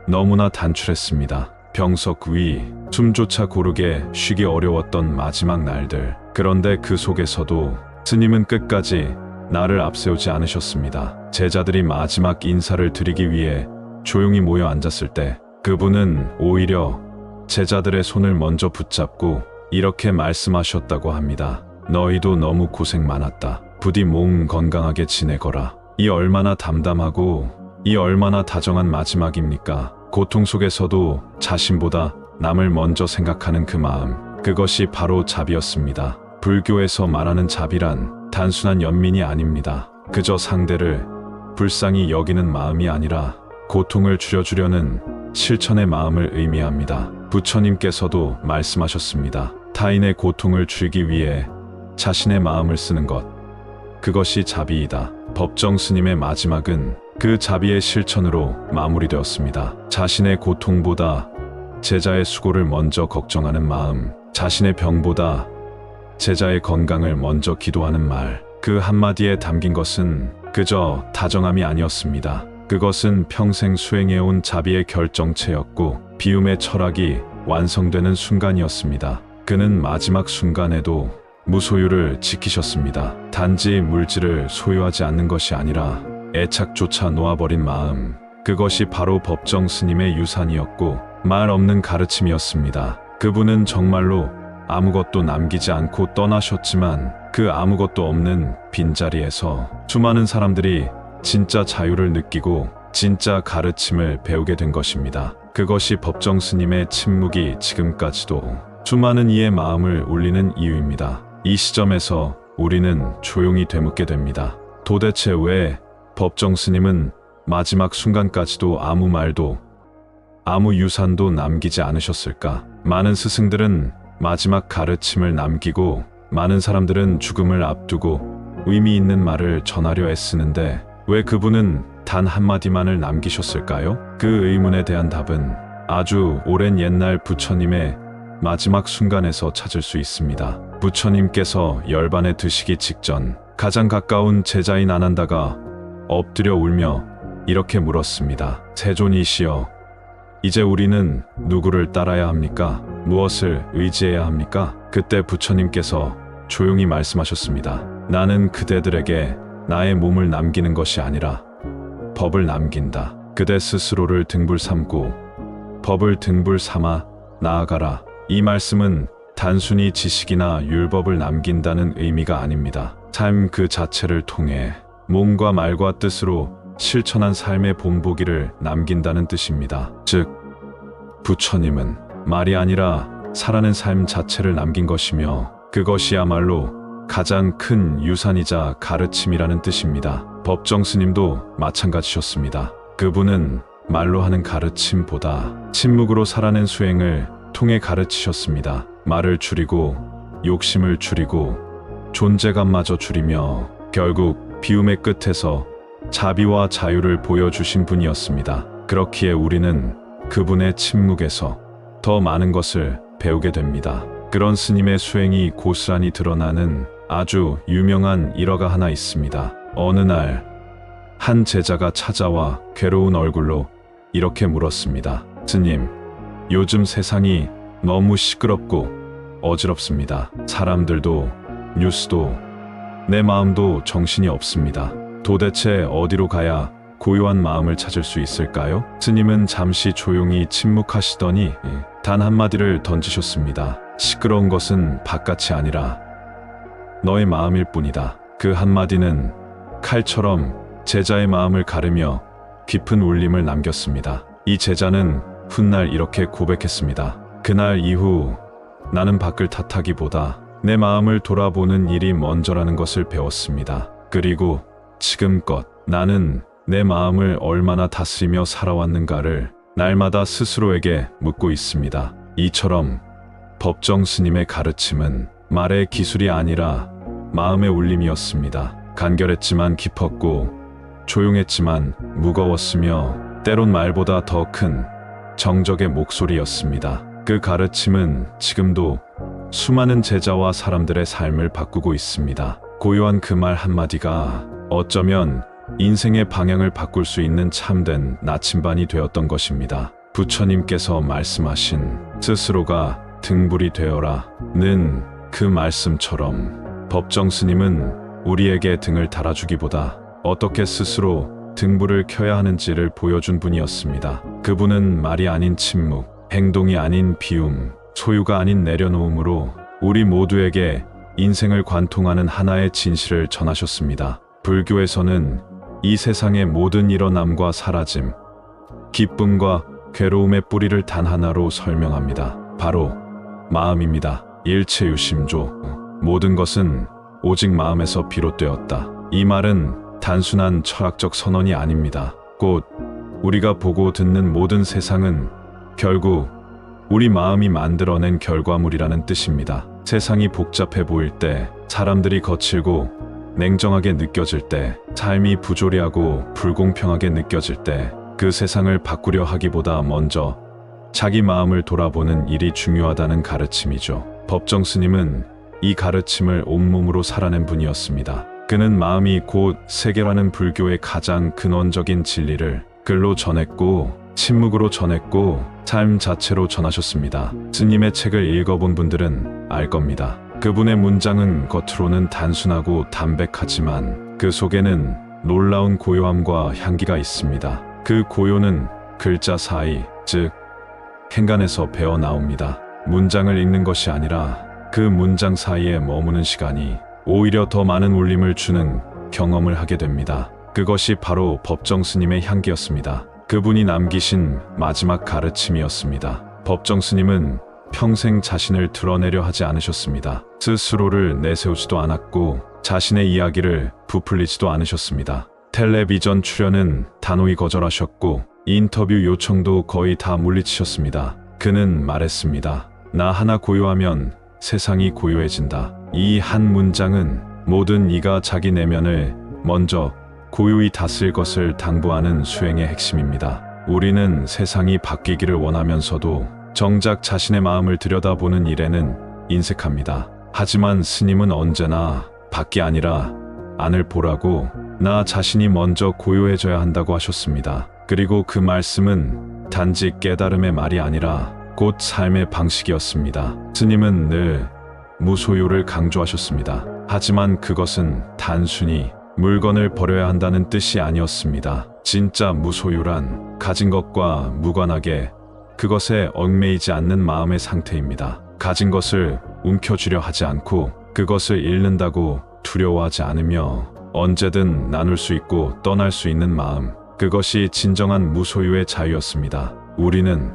너무나 단출했습니다. 병석 위, 숨조차 고르게 쉬기 어려웠던 마지막 날들. 그런데 그 속에서도 스님은 끝까지 나를 앞세우지 않으셨습니다. 제자들이 마지막 인사를 드리기 위해 조용히 모여 앉았을 때 그분은 오히려 제자들의 손을 먼저 붙잡고 이렇게 말씀하셨다고 합니다. 너희도 너무 고생 많았다. 부디 몸 건강하게 지내거라. 이 얼마나 담담하고 이 얼마나 다정한 마지막입니까? 고통 속에서도 자신보다 남을 먼저 생각하는 그 마음, 그것이 바로 자비였습니다. 불교에서 말하는 자비란 단순한 연민이 아닙니다. 그저 상대를 불쌍히 여기는 마음이 아니라 고통을 줄여주려는 실천의 마음을 의미합니다. 부처님께서도 말씀하셨습니다. 타인의 고통을 줄이기 위해 자신의 마음을 쓰는 것, 그것이 자비이다. 법정 스님의 마지막은 그 자비의 실천으로 마무리되었습니다. 자신의 고통보다 제자의 수고를 먼저 걱정하는 마음, 자신의 병보다 제자의 건강을 먼저 기도하는 말, 그 한마디에 담긴 것은 그저 다정함이 아니었습니다. 그것은 평생 수행해온 자비의 결정체였고 비움의 철학이 완성되는 순간이었습니다. 그는 마지막 순간에도 무소유를 지키셨습니다. 단지 물질을 소유하지 않는 것이 아니라 애착조차 놓아버린 마음, 그것이 바로 법정 스님의 유산이었고 말 없는 가르침이었습니다. 그분은 정말로 아무것도 남기지 않고 떠나셨지만 그 아무것도 없는 빈자리에서 수많은 사람들이 진짜 자유를 느끼고 진짜 가르침을 배우게 된 것입니다. 그것이 법정 스님의 침묵이 지금까지도 수많은 이의 마음을 울리는 이유입니다. 이 시점에서 우리는 조용히 되묻게 됩니다. 도대체 왜 법정 스님은 마지막 순간까지도 아무 말도 아무 유산도 남기지 않으셨을까? 많은 스승들은 마지막 가르침을 남기고 많은 사람들은 죽음을 앞두고 의미 있는 말을 전하려 애쓰는데 왜 그분은 단 한마디만을 남기셨을까요? 그 의문에 대한 답은 아주 오랜 옛날 부처님의 마지막 순간에서 찾을 수 있습니다. 부처님께서 열반에 드시기 직전 가장 가까운 제자인 아난다가 엎드려 울며 이렇게 물었습니다. 세존이시여, 이제 우리는 누구를 따라야 합니까? 무엇을 의지해야 합니까? 그때 부처님께서 조용히 말씀하셨습니다. 나는 그대들에게 나의 몸을 남기는 것이 아니라 법을 남긴다. 그대 스스로를 등불 삼고 법을 등불 삼아 나아가라. 이 말씀은 단순히 지식이나 율법을 남긴다는 의미가 아닙니다. 삶 그 자체를 통해 몸과 말과 뜻으로 실천한 삶의 본보기를 남긴다는 뜻입니다. 즉, 부처님은 말이 아니라 살아낸 삶 자체를 남긴 것이며 그것이야말로 가장 큰 유산이자 가르침이라는 뜻입니다. 법정 스님도 마찬가지셨습니다. 그분은 말로 하는 가르침보다 침묵으로 살아낸 수행을 통해 가르치셨습니다. 말을 줄이고 욕심을 줄이고 존재감마저 줄이며 결국 비움의 끝에서 자비와 자유를 보여주신 분이었습니다. 그렇기에 우리는 그분의 침묵에서 더 많은 것을 배우게 됩니다. 그런 스님의 수행이 고스란히 드러나는 아주 유명한 일화가 하나 있습니다. 어느 날 한 제자가 찾아와 괴로운 얼굴로 이렇게 물었습니다. 스님, 요즘 세상이 너무 시끄럽고 어지럽습니다. 사람들도 뉴스도 내 마음도 정신이 없습니다. 도대체 어디로 가야 고요한 마음을 찾을 수 있을까요? 스님은 잠시 조용히 침묵하시더니 단 한마디를 던지셨습니다. 시끄러운 것은 바깥이 아니라 너의 마음일 뿐이다. 그 한마디는 칼처럼 제자의 마음을 가르며 깊은 울림을 남겼습니다. 이 제자는 훗날 이렇게 고백했습니다. 그날 이후 나는 밖을 탓하기보다 내 마음을 돌아보는 일이 먼저라는 것을 배웠습니다. 그리고 지금껏 나는 내 마음을 얼마나 다스리며 살아왔는가를 날마다 스스로에게 묻고 있습니다. 이처럼 법정 스님의 가르침은 말의 기술이 아니라 마음의 울림이었습니다. 간결했지만 깊었고 조용했지만 무거웠으며 때론 말보다 더 큰 정적의 목소리였습니다. 그 가르침은 지금도 수많은 제자와 사람들의 삶을 바꾸고 있습니다. 고요한 그 말 한마디가 어쩌면 인생의 방향을 바꿀 수 있는 참된 나침반이 되었던 것입니다. 부처님께서 말씀하신 스스로가 등불이 되어라는 그 말씀처럼 법정 스님은 우리에게 등을 달아주기보다 어떻게 스스로 등불을 켜야 하는지를 보여준 분이었습니다. 그분은 말이 아닌 침묵, 행동이 아닌 비움, 소유가 아닌 내려놓음으로 우리 모두에게 인생을 관통하는 하나의 진실을 전하셨습니다. 불교에서는 이 세상의 모든 일어남과 사라짐, 기쁨과 괴로움의 뿌리를 단 하나로 설명합니다. 바로 마음입니다. 일체유심조, 모든 것은 오직 마음에서 비롯되었다. 이 말은 단순한 철학적 선언이 아닙니다. 곧 우리가 보고 듣는 모든 세상은 결국 우리 마음이 만들어낸 결과물이라는 뜻입니다. 세상이 복잡해 보일 때, 사람들이 거칠고 냉정하게 느껴질 때, 삶이 부조리하고 불공평하게 느껴질 때, 그 세상을 바꾸려 하기보다 먼저 자기 마음을 돌아보는 일이 중요하다는 가르침이죠. 법정 스님은 이 가르침을 온몸으로 살아낸 분이었습니다. 그는 마음이 곧 세계라는 불교의 가장 근원적인 진리를 글로 전했고 침묵으로 전했고 삶 자체로 전하셨습니다. 스님의 책을 읽어본 분들은 알 겁니다. 그분의 문장은 겉으로는 단순하고 담백하지만 그 속에는 놀라운 고요함과 향기가 있습니다. 그 고요는 글자 사이, 즉 행간에서 배어 나옵니다. 문장을 읽는 것이 아니라 그 문장 사이에 머무는 시간이 오히려 더 많은 울림을 주는 경험을 하게 됩니다. 그것이 바로 법정 스님의 향기였습니다. 그분이 남기신 마지막 가르침이었습니다. 법정 스님은 평생 자신을 드러내려 하지 않으셨습니다. 스스로를 내세우지도 않았고 자신의 이야기를 부풀리지도 않으셨습니다. 텔레비전 출연은 단호히 거절하셨고 인터뷰 요청도 거의 다 물리치셨습니다. 그는 말했습니다. 나 하나 고요하면 세상이 고요해진다. 이 한 문장은 모든 이가 자기 내면을 먼저 고요히 다스릴 것을 당부하는 수행의 핵심입니다. 우리는 세상이 바뀌기를 원하면서도 정작 자신의 마음을 들여다보는 일에는 인색합니다. 하지만 스님은 언제나 밖이 아니라 안을 보라고 나 자신이 먼저 고요해져야 한다고 하셨습니다. 그리고 그 말씀은 단지 깨달음의 말이 아니라 곧 삶의 방식이었습니다. 스님은 늘 무소유를 강조하셨습니다. 하지만 그것은 단순히 물건을 버려야 한다는 뜻이 아니었습니다. 진짜 무소유란 가진 것과 무관하게 그것에 얽매이지 않는 마음의 상태입니다. 가진 것을 움켜쥐려 하지 않고 그것을 잃는다고 두려워하지 않으며 언제든 나눌 수 있고 떠날 수 있는 마음, 그것이 진정한 무소유의 자유였습니다. 우리는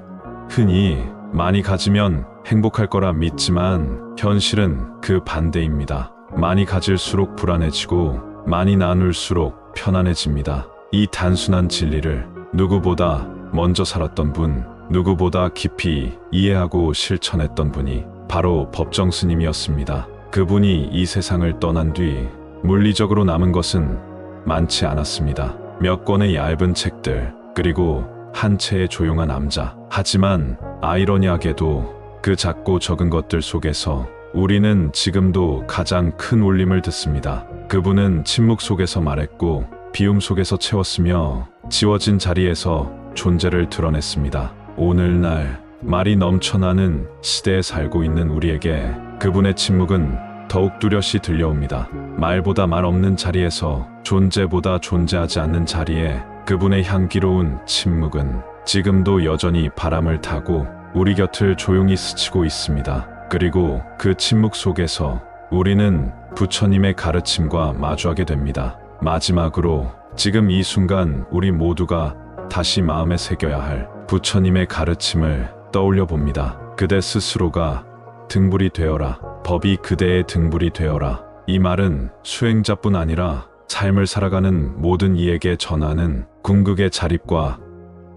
흔히 많이 가지면 행복할 거라 믿지만 현실은 그 반대입니다. 많이 가질수록 불안해지고 많이 나눌수록 편안해집니다. 이 단순한 진리를 누구보다 먼저 살았던 분, 누구보다 깊이 이해하고 실천했던 분이 바로 법정 스님이었습니다. 그분이 이 세상을 떠난 뒤 물리적으로 남은 것은 많지 않았습니다. 몇 권의 얇은 책들, 그리고 한 채의 조용한 암자. 하지만 아이러니하게도 그 작고 적은 것들 속에서 우리는 지금도 가장 큰 울림을 듣습니다. 그분은 침묵 속에서 말했고 비움 속에서 채웠으며 지워진 자리에서 존재를 드러냈습니다. 오늘날 말이 넘쳐나는 시대에 살고 있는 우리에게 그분의 침묵은 더욱 뚜렷이 들려옵니다. 말보다 말 없는 자리에서 존재보다 존재하지 않는 자리에 그분의 향기로운 침묵은 지금도 여전히 바람을 타고 우리 곁을 조용히 스치고 있습니다. 그리고 그 침묵 속에서 우리는 부처님의 가르침과 마주하게 됩니다. 마지막으로 지금 이 순간 우리 모두가 다시 마음에 새겨야 할 부처님의 가르침을 떠올려 봅니다. 그대 스스로가 등불이 되어라. 법이 그대의 등불이 되어라. 이 말은 수행자뿐 아니라 삶을 살아가는 모든 이에게 전하는 궁극의 자립과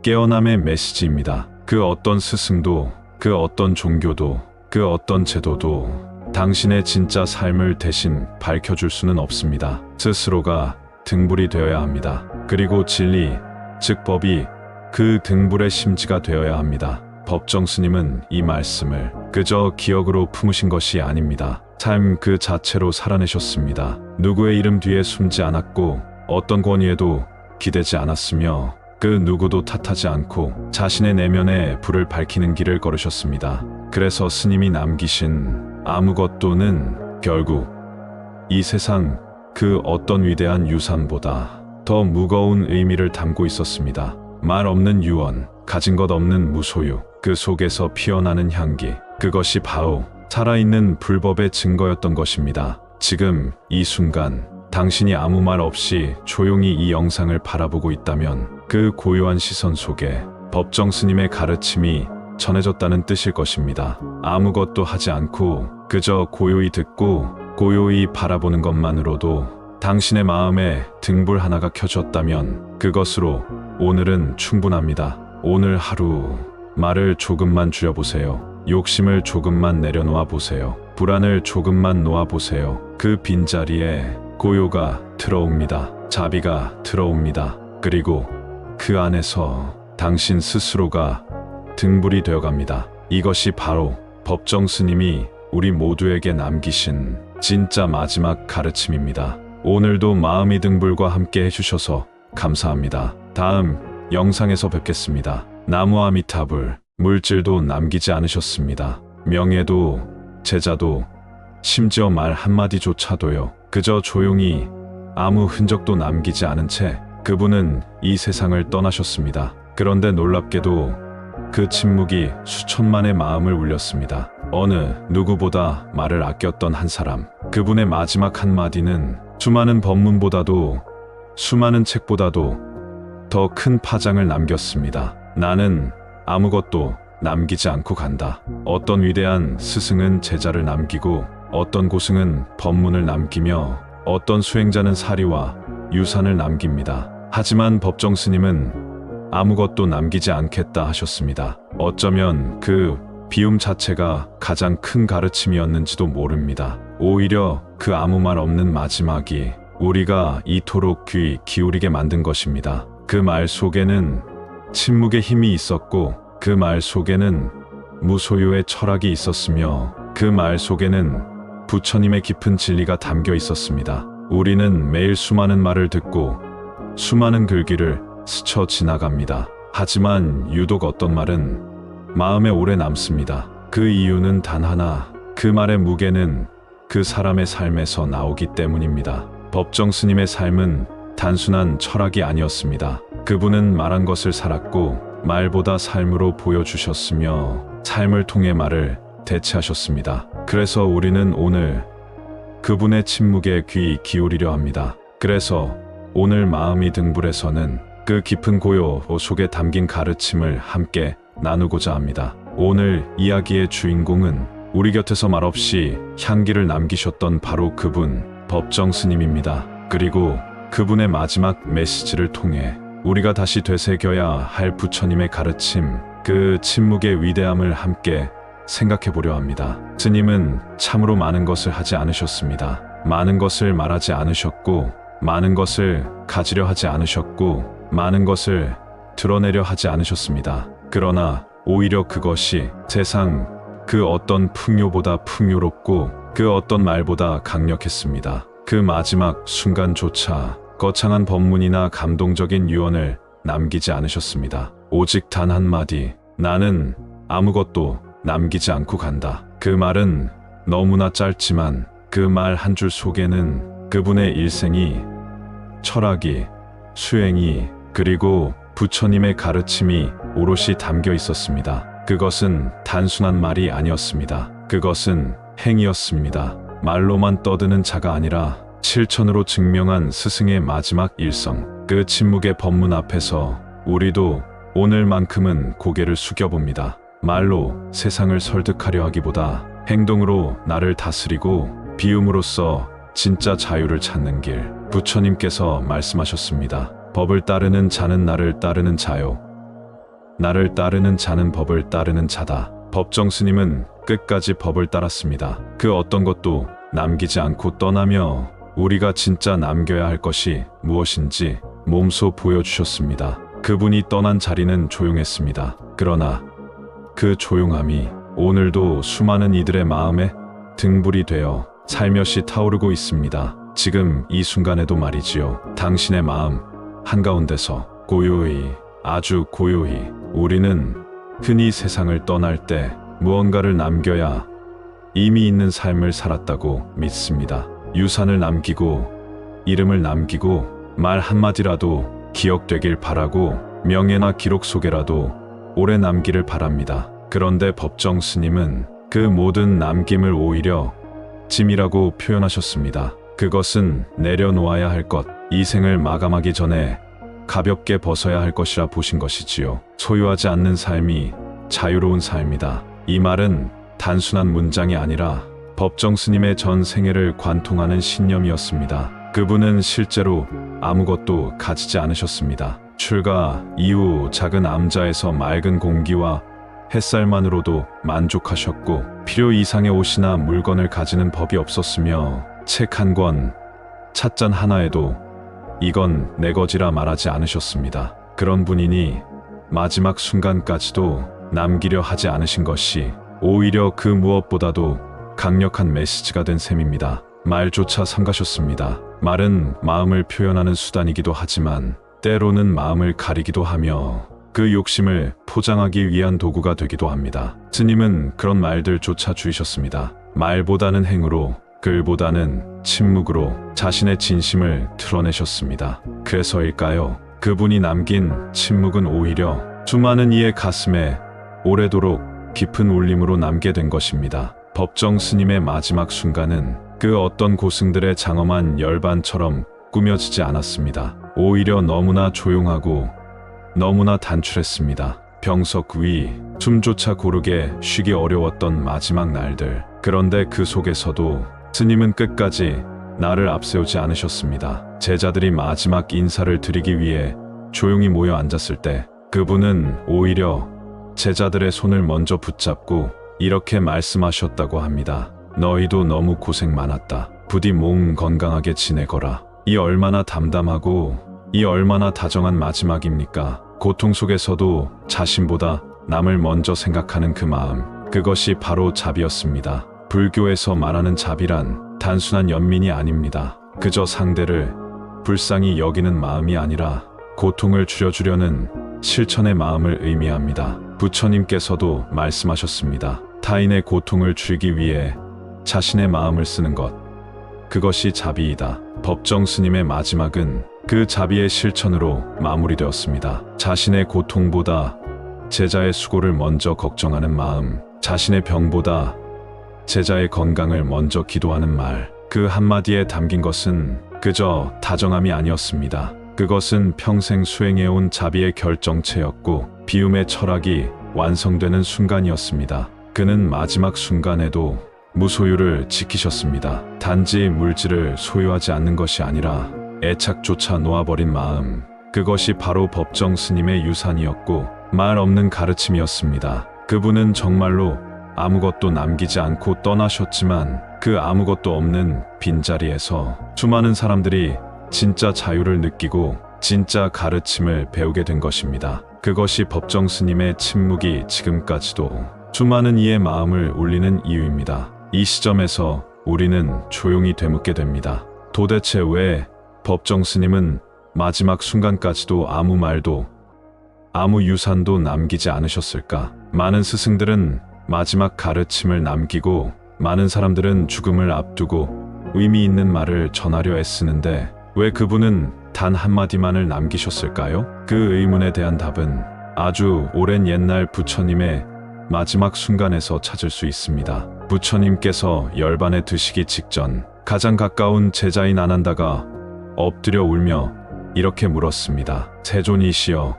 깨어남의 메시지입니다. 그 어떤 스승도, 그 어떤 종교도, 그 어떤 제도도 당신의 진짜 삶을 대신 밝혀줄 수는 없습니다. 스스로가 등불이 되어야 합니다. 그리고 진리, 즉 법이 그 등불의 심지가 되어야 합니다. 법정 스님은 이 말씀을 그저 기억으로 품으신 것이 아닙니다. 삶 그 자체로 살아내셨습니다. 누구의 이름 뒤에 숨지 않았고 어떤 권위에도 기대지 않았으며 그 누구도 탓하지 않고 자신의 내면에 불을 밝히는 길을 걸으셨습니다. 그래서 스님이 남기신 아무것도는 결국 이 세상 그 어떤 위대한 유산보다 더 무거운 의미를 담고 있었습니다. 말 없는 유언, 가진 것 없는 무소유, 그 속에서 피어나는 향기, 그것이 바로 살아있는 불법의 증거였던 것입니다. 지금 이 순간 당신이 아무 말 없이 조용히 이 영상을 바라보고 있다면 그 고요한 시선 속에 법정 스님의 가르침이 전해졌다는 뜻일 것입니다. 아무것도 하지 않고 그저 고요히 듣고 고요히 바라보는 것만으로도 당신의 마음에 등불 하나가 켜졌다면 그것으로 오늘은 충분합니다. 오늘 하루 말을 조금만 줄여보세요. 욕심을 조금만 내려놓아 보세요. 불안을 조금만 놓아보세요. 그 빈자리에 고요가 들어옵니다. 자비가 들어옵니다. 그리고 그 안에서 당신 스스로가 등불이 되어갑니다. 이것이 바로 법정 스님이 우리 모두에게 남기신 진짜 마지막 가르침입니다. 오늘도 마음의 등불과 함께 해주셔서 감사합니다. 다음 영상에서 뵙겠습니다. 나무 아미타불, 물질도 남기지 않으셨습니다. 명예도, 제자도, 심지어 말 한마디조차도요. 그저 조용히 아무 흔적도 남기지 않은 채 그분은 이 세상을 떠나셨습니다. 그런데 놀랍게도 그 침묵이 수천만의 마음을 울렸습니다. 어느 누구보다 말을 아꼈던 한 사람, 그분의 마지막 한마디는 수많은 법문보다도, 수많은 책보다도 더 큰 파장을 남겼습니다. 나는 아무것도 남기지 않고 간다. 어떤 위대한 스승은 제자를 남기고, 어떤 고승은 법문을 남기며, 어떤 수행자는 사리와 유산을 남깁니다. 하지만 법정 스님은 아무것도 남기지 않겠다 하셨습니다. 어쩌면 그 비움 자체가 가장 큰 가르침이었는지도 모릅니다. 오히려 그 아무 말 없는 마지막이 우리가 이토록 귀 기울이게 만든 것입니다. 그 말 속에는 침묵의 힘이 있었고, 그 말 속에는 무소유의 철학이 있었으며, 그 말 속에는 부처님의 깊은 진리가 담겨 있었습니다. 우리는 매일 수많은 말을 듣고 수많은 글귀를 스쳐 지나갑니다. 하지만 유독 어떤 말은 마음에 오래 남습니다. 그 이유는 단 하나, 그 말의 무게는 그 사람의 삶에서 나오기 때문입니다. 법정 스님의 삶은 단순한 철학이 아니었습니다. 그분은 말한 것을 살았고, 말보다 삶으로 보여주셨으며, 삶을 통해 말을 대체하셨습니다. 그래서 우리는 오늘 그분의 침묵에 귀 기울이려 합니다. 그래서 오늘 마음의 등불에서는 그 깊은 고요 속에 담긴 가르침을 함께 나누고자 합니다. 오늘 이야기의 주인공은 우리 곁에서 말없이 향기를 남기셨던 바로 그분, 법정 스님입니다. 그리고 그분의 마지막 메시지를 통해 우리가 다시 되새겨야 할 부처님의 가르침, 그 침묵의 위대함을 함께 생각해 보려 합니다. 스님은 참으로 많은 것을 하지 않으셨습니다. 많은 것을 말하지 않으셨고, 많은 것을 가지려 하지 않으셨고, 많은 것을 드러내려 하지 않으셨습니다. 그러나 오히려 그것이 세상 그 어떤 풍요보다 풍요롭고, 그 어떤 말보다 강력했습니다. 그 마지막 순간조차 거창한 법문이나 감동적인 유언을 남기지 않으셨습니다. 오직 단 한마디, 나는 아무것도 남기지 않고 간다. 그 말은 너무나 짧지만 그 말 한 줄 속에는 그분의 일생이, 철학이, 수행이, 그리고 부처님의 가르침이 오롯이 담겨 있었습니다. 그것은 단순한 말이 아니었습니다. 그것은 행위였습니다. 말로만 떠드는 자가 아니라 실천으로 증명한 스승의 마지막 일성. 그 침묵의 법문 앞에서 우리도 오늘만큼은 고개를 숙여봅니다. 말로 세상을 설득하려 하기보다 행동으로 나를 다스리고 비움으로써 진짜 자유를 찾는 길. 부처님께서 말씀하셨습니다. 법을 따르는 자는 나를 따르는 자요, 나를 따르는 자는 법을 따르는 자다. 법정 스님은 끝까지 법을 따랐습니다. 그 어떤 것도 남기지 않고 떠나며 우리가 진짜 남겨야 할 것이 무엇인지 몸소 보여주셨습니다. 그분이 떠난 자리는 조용했습니다. 그러나 그 조용함이 오늘도 수많은 이들의 마음에 등불이 되어 살며시 타오르고 있습니다. 지금 이 순간에도 말이지요. 당신의 마음 한가운데서 고요히, 아주 고요히 우리는 흔히 세상을 떠날 때 무언가를 남겨야 이미 있는 삶을 살았다고 믿습니다. 유산을 남기고, 이름을 남기고, 말 한마디라도 기억되길 바라고, 명예나 기록 속에라도 오래 남기를 바랍니다. 그런데 법정 스님은 그 모든 남김을 오히려 짐이라고 표현하셨습니다. 그것은 내려놓아야 할 것, 이 생을 마감하기 전에 가볍게 벗어야 할 것이라 보신 것이지요. 소유하지 않는 삶이 자유로운 삶이다. 이 말은 단순한 문장이 아니라 법정 스님의 전 생애를 관통하는 신념이었습니다. 그분은 실제로 아무것도 가지지 않으셨습니다. 출가 이후 작은 암자에서 맑은 공기와 햇살만으로도 만족하셨고, 필요 이상의 옷이나 물건을 가지는 법이 없었으며, 책 한 권, 찻잔 하나에도 이건 내 것이라 말하지 않으셨습니다. 그런 분이니 마지막 순간까지도 남기려 하지 않으신 것이 오히려 그 무엇보다도 강력한 메시지가 된 셈입니다. 말조차 삼가셨습니다. 말은 마음을 표현하는 수단이기도 하지만 때로는 마음을 가리기도 하며 그 욕심을 포장하기 위한 도구가 되기도 합니다. 스님은 그런 말들조차 주의셨습니다. 말보다는 행으로, 글보다는 침묵으로 자신의 진심을 드러내셨습니다. 그래서일까요? 그분이 남긴 침묵은 오히려 수많은 이의 가슴에 오래도록 깊은 울림으로 남게 된 것입니다. 법정 스님의 마지막 순간은 그 어떤 고승들의 장엄한 열반처럼 꾸며지지 않았습니다. 오히려 너무나 조용하고 너무나 단출했습니다. 병석 위, 숨조차 고르게 쉬기 어려웠던 마지막 날들. 그런데 그 속에서도 스님은 끝까지 나를 앞세우지 않으셨습니다. 제자들이 마지막 인사를 드리기 위해 조용히 모여 앉았을 때 그분은 오히려 제자들의 손을 먼저 붙잡고 이렇게 말씀하셨다고 합니다. 너희도 너무 고생 많았다. 부디 몸 건강하게 지내거라. 이 얼마나 담담하고 이 얼마나 다정한 마지막입니까? 고통 속에서도 자신보다 남을 먼저 생각하는 그 마음, 그것이 바로 자비였습니다. 불교에서 말하는 자비란 단순한 연민이 아닙니다. 그저 상대를 불쌍히 여기는 마음이 아니라 고통을 줄여주려는 실천의 마음을 의미합니다. 부처님께서도 말씀하셨습니다. 타인의 고통을 줄이기 위해 자신의 마음을 쓰는 것, 그것이 자비이다. 법정 스님의 마지막은 그 자비의 실천으로 마무리되었습니다. 자신의 고통보다 제자의 수고를 먼저 걱정하는 마음, 자신의 병보다 제자의 건강을 먼저 기도하는 말, 그 한마디에 담긴 것은 그저 다정함이 아니었습니다. 그것은 평생 수행해온 자비의 결정체였고 비움의 철학이 완성되는 순간이었습니다. 그는 마지막 순간에도 무소유를 지키셨습니다. 단지 물질을 소유하지 않는 것이 아니라 애착조차 놓아버린 마음, 그것이 바로 법정 스님의 유산이었고 말 없는 가르침이었습니다. 그분은 정말로 아무것도 남기지 않고 떠나셨지만 그 아무것도 없는 빈자리에서 수많은 사람들이 진짜 자유를 느끼고 진짜 가르침을 배우게 된 것입니다. 그것이 법정 스님의 침묵이 지금까지도 수많은 이의 마음을 울리는 이유입니다. 이 시점에서 우리는 조용히 되묻게 됩니다. 도대체 왜 법정 스님은 마지막 순간까지도 아무 말도 아무 유산도 남기지 않으셨을까? 많은 스승들은 마지막 가르침을 남기고 많은 사람들은 죽음을 앞두고 의미 있는 말을 전하려 애쓰는데 왜 그분은 단 한마디만을 남기셨을까요? 그 의문에 대한 답은 아주 오랜 옛날 부처님의 마지막 순간에서 찾을 수 있습니다. 부처님께서 열반에 드시기 직전 가장 가까운 제자인 아난다가 엎드려 울며 이렇게 물었습니다. 세존이시여,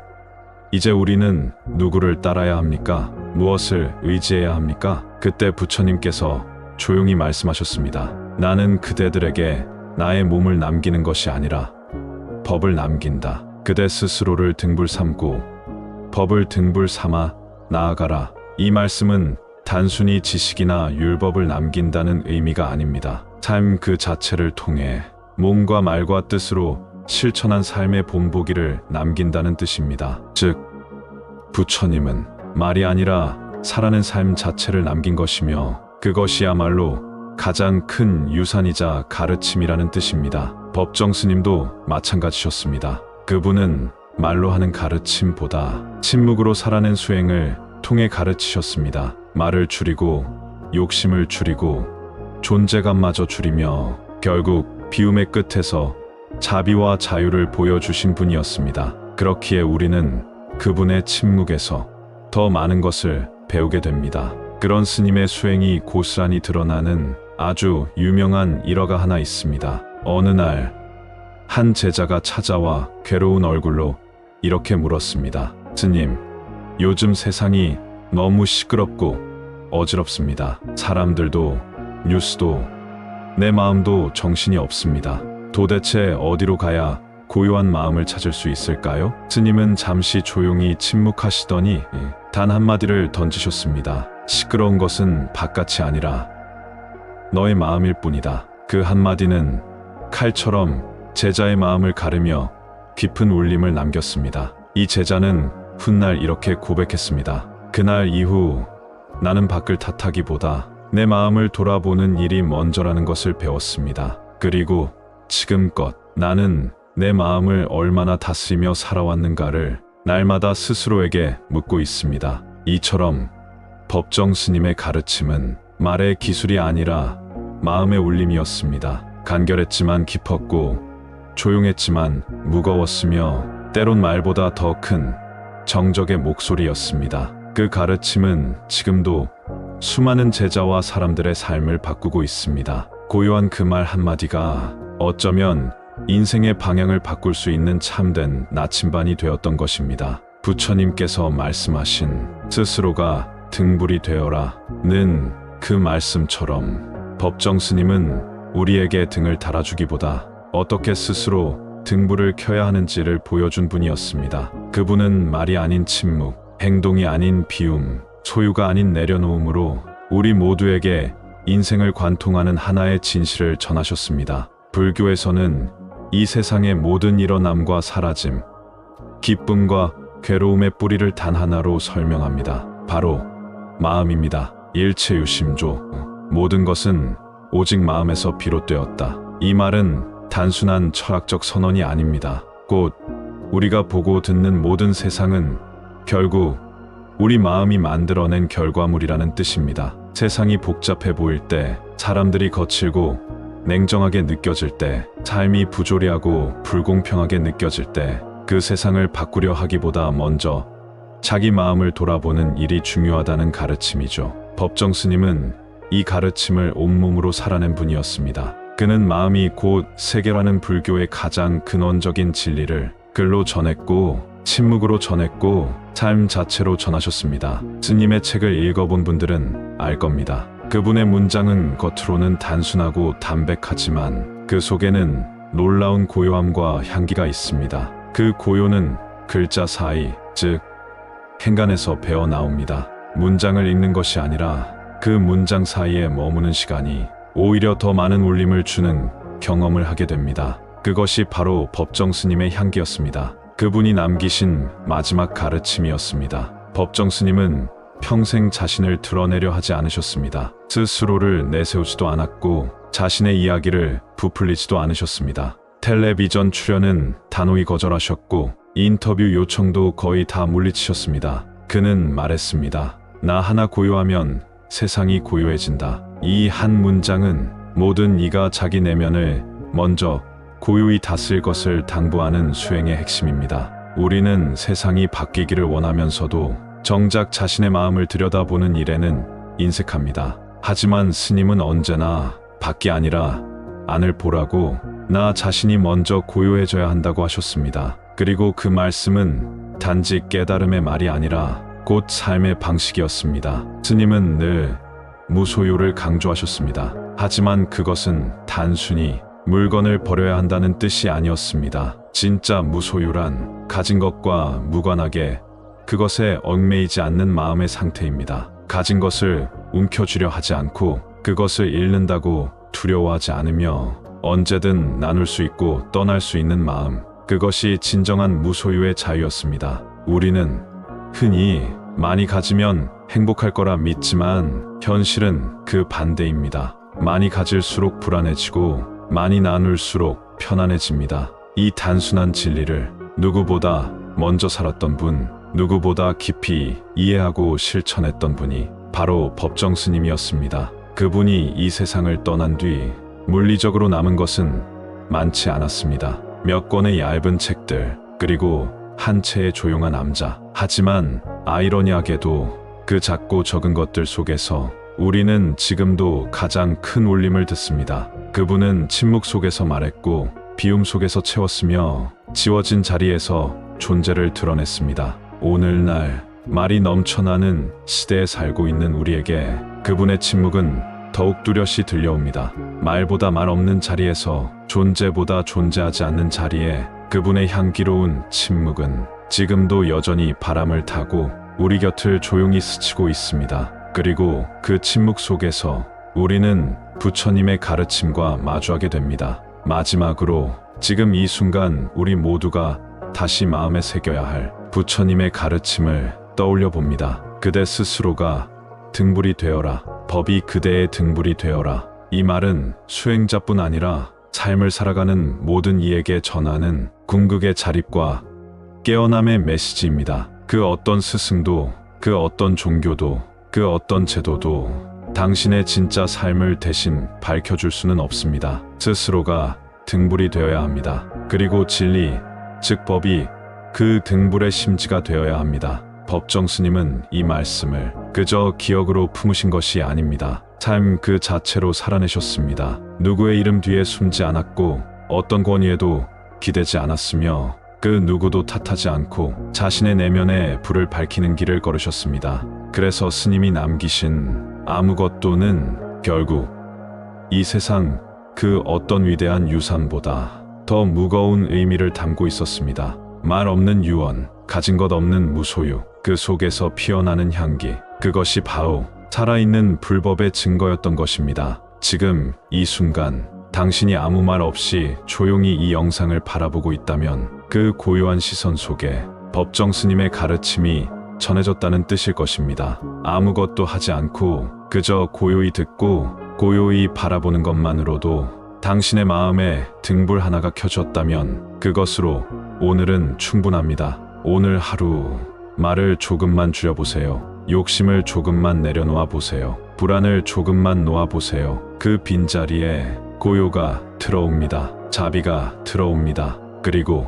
이제 우리는 누구를 따라야 합니까? 무엇을 의지해야 합니까? 그때 부처님께서 조용히 말씀하셨습니다. 나는 그대들에게 나의 몸을 남기는 것이 아니라 법을 남긴다. 그대 스스로를 등불 삼고 법을 등불 삼아 나아가라. 이 말씀은 단순히 지식이나 율법을 남긴다는 의미가 아닙니다. 삶 그 자체를 통해 몸과 말과 뜻으로 실천한 삶의 본보기를 남긴다는 뜻입니다. 즉, 부처님은 말이 아니라 살아낸 삶 자체를 남긴 것이며 그것이야말로 가장 큰 유산이자 가르침이라는 뜻입니다. 법정 스님도 마찬가지셨습니다. 그분은 말로 하는 가르침보다 침묵으로 살아낸 수행을 통해 가르치셨습니다. 말을 줄이고 욕심을 줄이고 존재감마저 줄이며 결국 비움의 끝에서 자비와 자유를 보여주신 분이었습니다. 그렇기에 우리는 그분의 침묵에서 더 많은 것을 배우게 됩니다. 그런 스님의 수행이 고스란히 드러나는 아주 유명한 일화가 하나 있습니다. 어느 날 한 제자가 찾아와 괴로운 얼굴로 이렇게 물었습니다. 스님, 요즘 세상이 너무 시끄럽고 어지럽습니다. 사람들도 뉴스도 내 마음도 정신이 없습니다. 도대체 어디로 가야 고요한 마음을 찾을 수 있을까요? 스님은 잠시 조용히 침묵하시더니 단 한마디를 던지셨습니다. 시끄러운 것은 바깥이 아니라 너의 마음일 뿐이다. 그 한마디는 칼처럼 제자의 마음을 가르며 깊은 울림을 남겼습니다. 이 제자는 훗날 이렇게 고백했습니다. 그날 이후 나는 밖을 탓하기보다 내 마음을 돌아보는 일이 먼저라는 것을 배웠습니다. 그리고 지금껏 나는 내 마음을 얼마나 다스리며 살아왔는가를 날마다 스스로에게 묻고 있습니다. 이처럼 법정 스님의 가르침은 말의 기술이 아니라 마음의 울림이었습니다. 간결했지만 깊었고 조용했지만 무거웠으며 때론 말보다 더 큰 정적의 목소리였습니다. 그 가르침은 지금도 수많은 제자와 사람들의 삶을 바꾸고 있습니다. 고요한 그 말 한마디가 어쩌면 인생의 방향을 바꿀 수 있는 참된 나침반이 되었던 것입니다. 부처님께서 말씀하신 스스로가 등불이 되어라는 그 말씀처럼 법정 스님은 우리에게 등을 달아주기보다 어떻게 스스로 등불을 켜야 하는지를 보여준 분이었습니다. 그분은 말이 아닌 침묵, 행동이 아닌 비움, 소유가 아닌 내려놓음으로 우리 모두에게 인생을 관통하는 하나의 진실을 전하셨습니다. 불교에서는 이 세상의 모든 일어남과 사라짐, 기쁨과 괴로움의 뿌리를 단 하나로 설명합니다. 바로 마음입니다. 일체유심조, 모든 것은 오직 마음에서 비롯되었다. 이 말은 단순한 철학적 선언이 아닙니다. 곧 우리가 보고 듣는 모든 세상은 결국 우리 마음이 만들어낸 결과물이라는 뜻입니다. 세상이 복잡해 보일 때, 사람들이 거칠고 냉정하게 느껴질 때, 삶이 부조리하고 불공평하게 느껴질 때, 그 세상을 바꾸려 하기보다 먼저 자기 마음을 돌아보는 일이 중요하다는 가르침이죠. 법정 스님은 이 가르침을 온몸으로 살아낸 분이었습니다. 그는 마음이 곧 세계라는 불교의 가장 근원적인 진리를 글로 전했고 침묵으로 전했고 삶 자체로 전하셨습니다. 스님의 책을 읽어본 분들은 알 겁니다. 그분의 문장은 겉으로는 단순하고 담백하지만 그 속에는 놀라운 고요함과 향기가 있습니다. 그 고요는 글자 사이, 즉 행간에서 배어 나옵니다. 문장을 읽는 것이 아니라 그 문장 사이에 머무는 시간이 오히려 더 많은 울림을 주는 경험을 하게 됩니다. 그것이 바로 법정 스님의 향기였습니다. 그분이 남기신 마지막 가르침이었습니다. 법정 스님은 평생 자신을 드러내려 하지 않으셨습니다. 스스로를 내세우지도 않았고 자신의 이야기를 부풀리지도 않으셨습니다. 텔레비전 출연은 단호히 거절하셨고 인터뷰 요청도 거의 다 물리치셨습니다. 그는 말했습니다. 나 하나 고요하면 세상이 고요해진다. 이 한 문장은 모든 이가 자기 내면을 먼저 고요히 다스릴 것을 당부하는 수행의 핵심입니다. 우리는 세상이 바뀌기를 원하면서도 정작 자신의 마음을 들여다보는 일에는 인색합니다. 하지만 스님은 언제나 밖이 아니라 안을 보라고 나 자신이 먼저 고요해져야 한다고 하셨습니다. 그리고 그 말씀은 단지 깨달음의 말이 아니라 곧 삶의 방식이었습니다. 스님은 늘 무소유를 강조하셨습니다. 하지만 그것은 단순히 물건을 버려야 한다는 뜻이 아니었습니다. 진짜 무소유란 가진 것과 무관하게 그것에 얽매이지 않는 마음의 상태입니다. 가진 것을 움켜쥐려 하지 않고 그것을 잃는다고 두려워하지 않으며 언제든 나눌 수 있고 떠날 수 있는 마음, 그것이 진정한 무소유의 자유였습니다. 우리는 흔히 많이 가지면 행복할 거라 믿지만 현실은 그 반대입니다. 많이 가질수록 불안해지고 많이 나눌수록 편안해집니다. 이 단순한 진리를 누구보다 먼저 살았던 분, 누구보다 깊이 이해하고 실천했던 분이 바로 법정 스님이었습니다. 그분이 이 세상을 떠난 뒤 물리적으로 남은 것은 많지 않았습니다. 몇 권의 얇은 책들, 그리고 한 채의 조용한 암자. 하지만 아이러니하게도 그 작고 적은 것들 속에서 우리는 지금도 가장 큰 울림을 듣습니다. 그분은 침묵 속에서 말했고 비움 속에서 채웠으며 지워진 자리에서 존재를 드러냈습니다. 오늘날 말이 넘쳐나는 시대에 살고 있는 우리에게 그분의 침묵은 더욱 뚜렷이 들려옵니다. 말보다 말 없는 자리에서, 존재보다 존재하지 않는 자리에 그분의 향기로운 침묵은 지금도 여전히 바람을 타고 우리 곁을 조용히 스치고 있습니다. 그리고 그 침묵 속에서 우리는 부처님의 가르침과 마주하게 됩니다. 마지막으로 지금 이 순간 우리 모두가 다시 마음에 새겨야 할 부처님의 가르침을 떠올려 봅니다. 그대 스스로가 등불이 되어라. 법이 그대의 등불이 되어라. 이 말은 수행자뿐 아니라 삶을 살아가는 모든 이에게 전하는 궁극의 자립과 깨어남의 메시지입니다. 그 어떤 스승도, 그 어떤 종교도, 그 어떤 제도도 당신의 진짜 삶을 대신 밝혀줄 수는 없습니다. 스스로가 등불이 되어야 합니다. 그리고 진리, 즉 법이 그 등불의 심지가 되어야 합니다. 법정 스님은 이 말씀을 그저 기억으로 품으신 것이 아닙니다. 삶 그 자체로 살아내셨습니다. 누구의 이름 뒤에 숨지 않았고 어떤 권위에도 기대지 않았으며 그 누구도 탓하지 않고 자신의 내면에 불을 밝히는 길을 걸으셨습니다. 그래서 스님이 남기신 아무것도는 결국 이 세상 그 어떤 위대한 유산보다 더 무거운 의미를 담고 있었습니다. 말 없는 유언, 가진 것 없는 무소유, 그 속에서 피어나는 향기, 그것이 바로 살아있는 불법의 증거였던 것입니다. 지금 이 순간 당신이 아무 말 없이 조용히 이 영상을 바라보고 있다면 그 고요한 시선 속에 법정 스님의 가르침이 전해졌다는 뜻일 것입니다. 아무것도 하지 않고 그저 고요히 듣고 고요히 바라보는 것만으로도 당신의 마음에 등불 하나가 켜졌다면 그것으로 오늘은 충분합니다. 오늘 하루 말을 조금만 줄여보세요. 욕심을 조금만 내려놓아 보세요. 불안을 조금만 놓아보세요. 그 빈자리에 고요가 들어옵니다. 자비가 들어옵니다. 그리고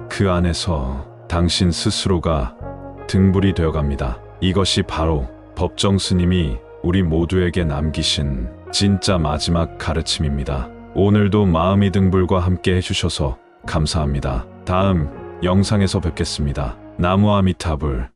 그 안에서 당신 스스로가 등불이 되어갑니다. 이것이 바로 법정 스님이 우리 모두에게 남기신 진짜 마지막 가르침입니다. 오늘도 마음의 등불과 함께 해주셔서 감사합니다. 다음 영상에서 뵙겠습니다. 나무 아미타불.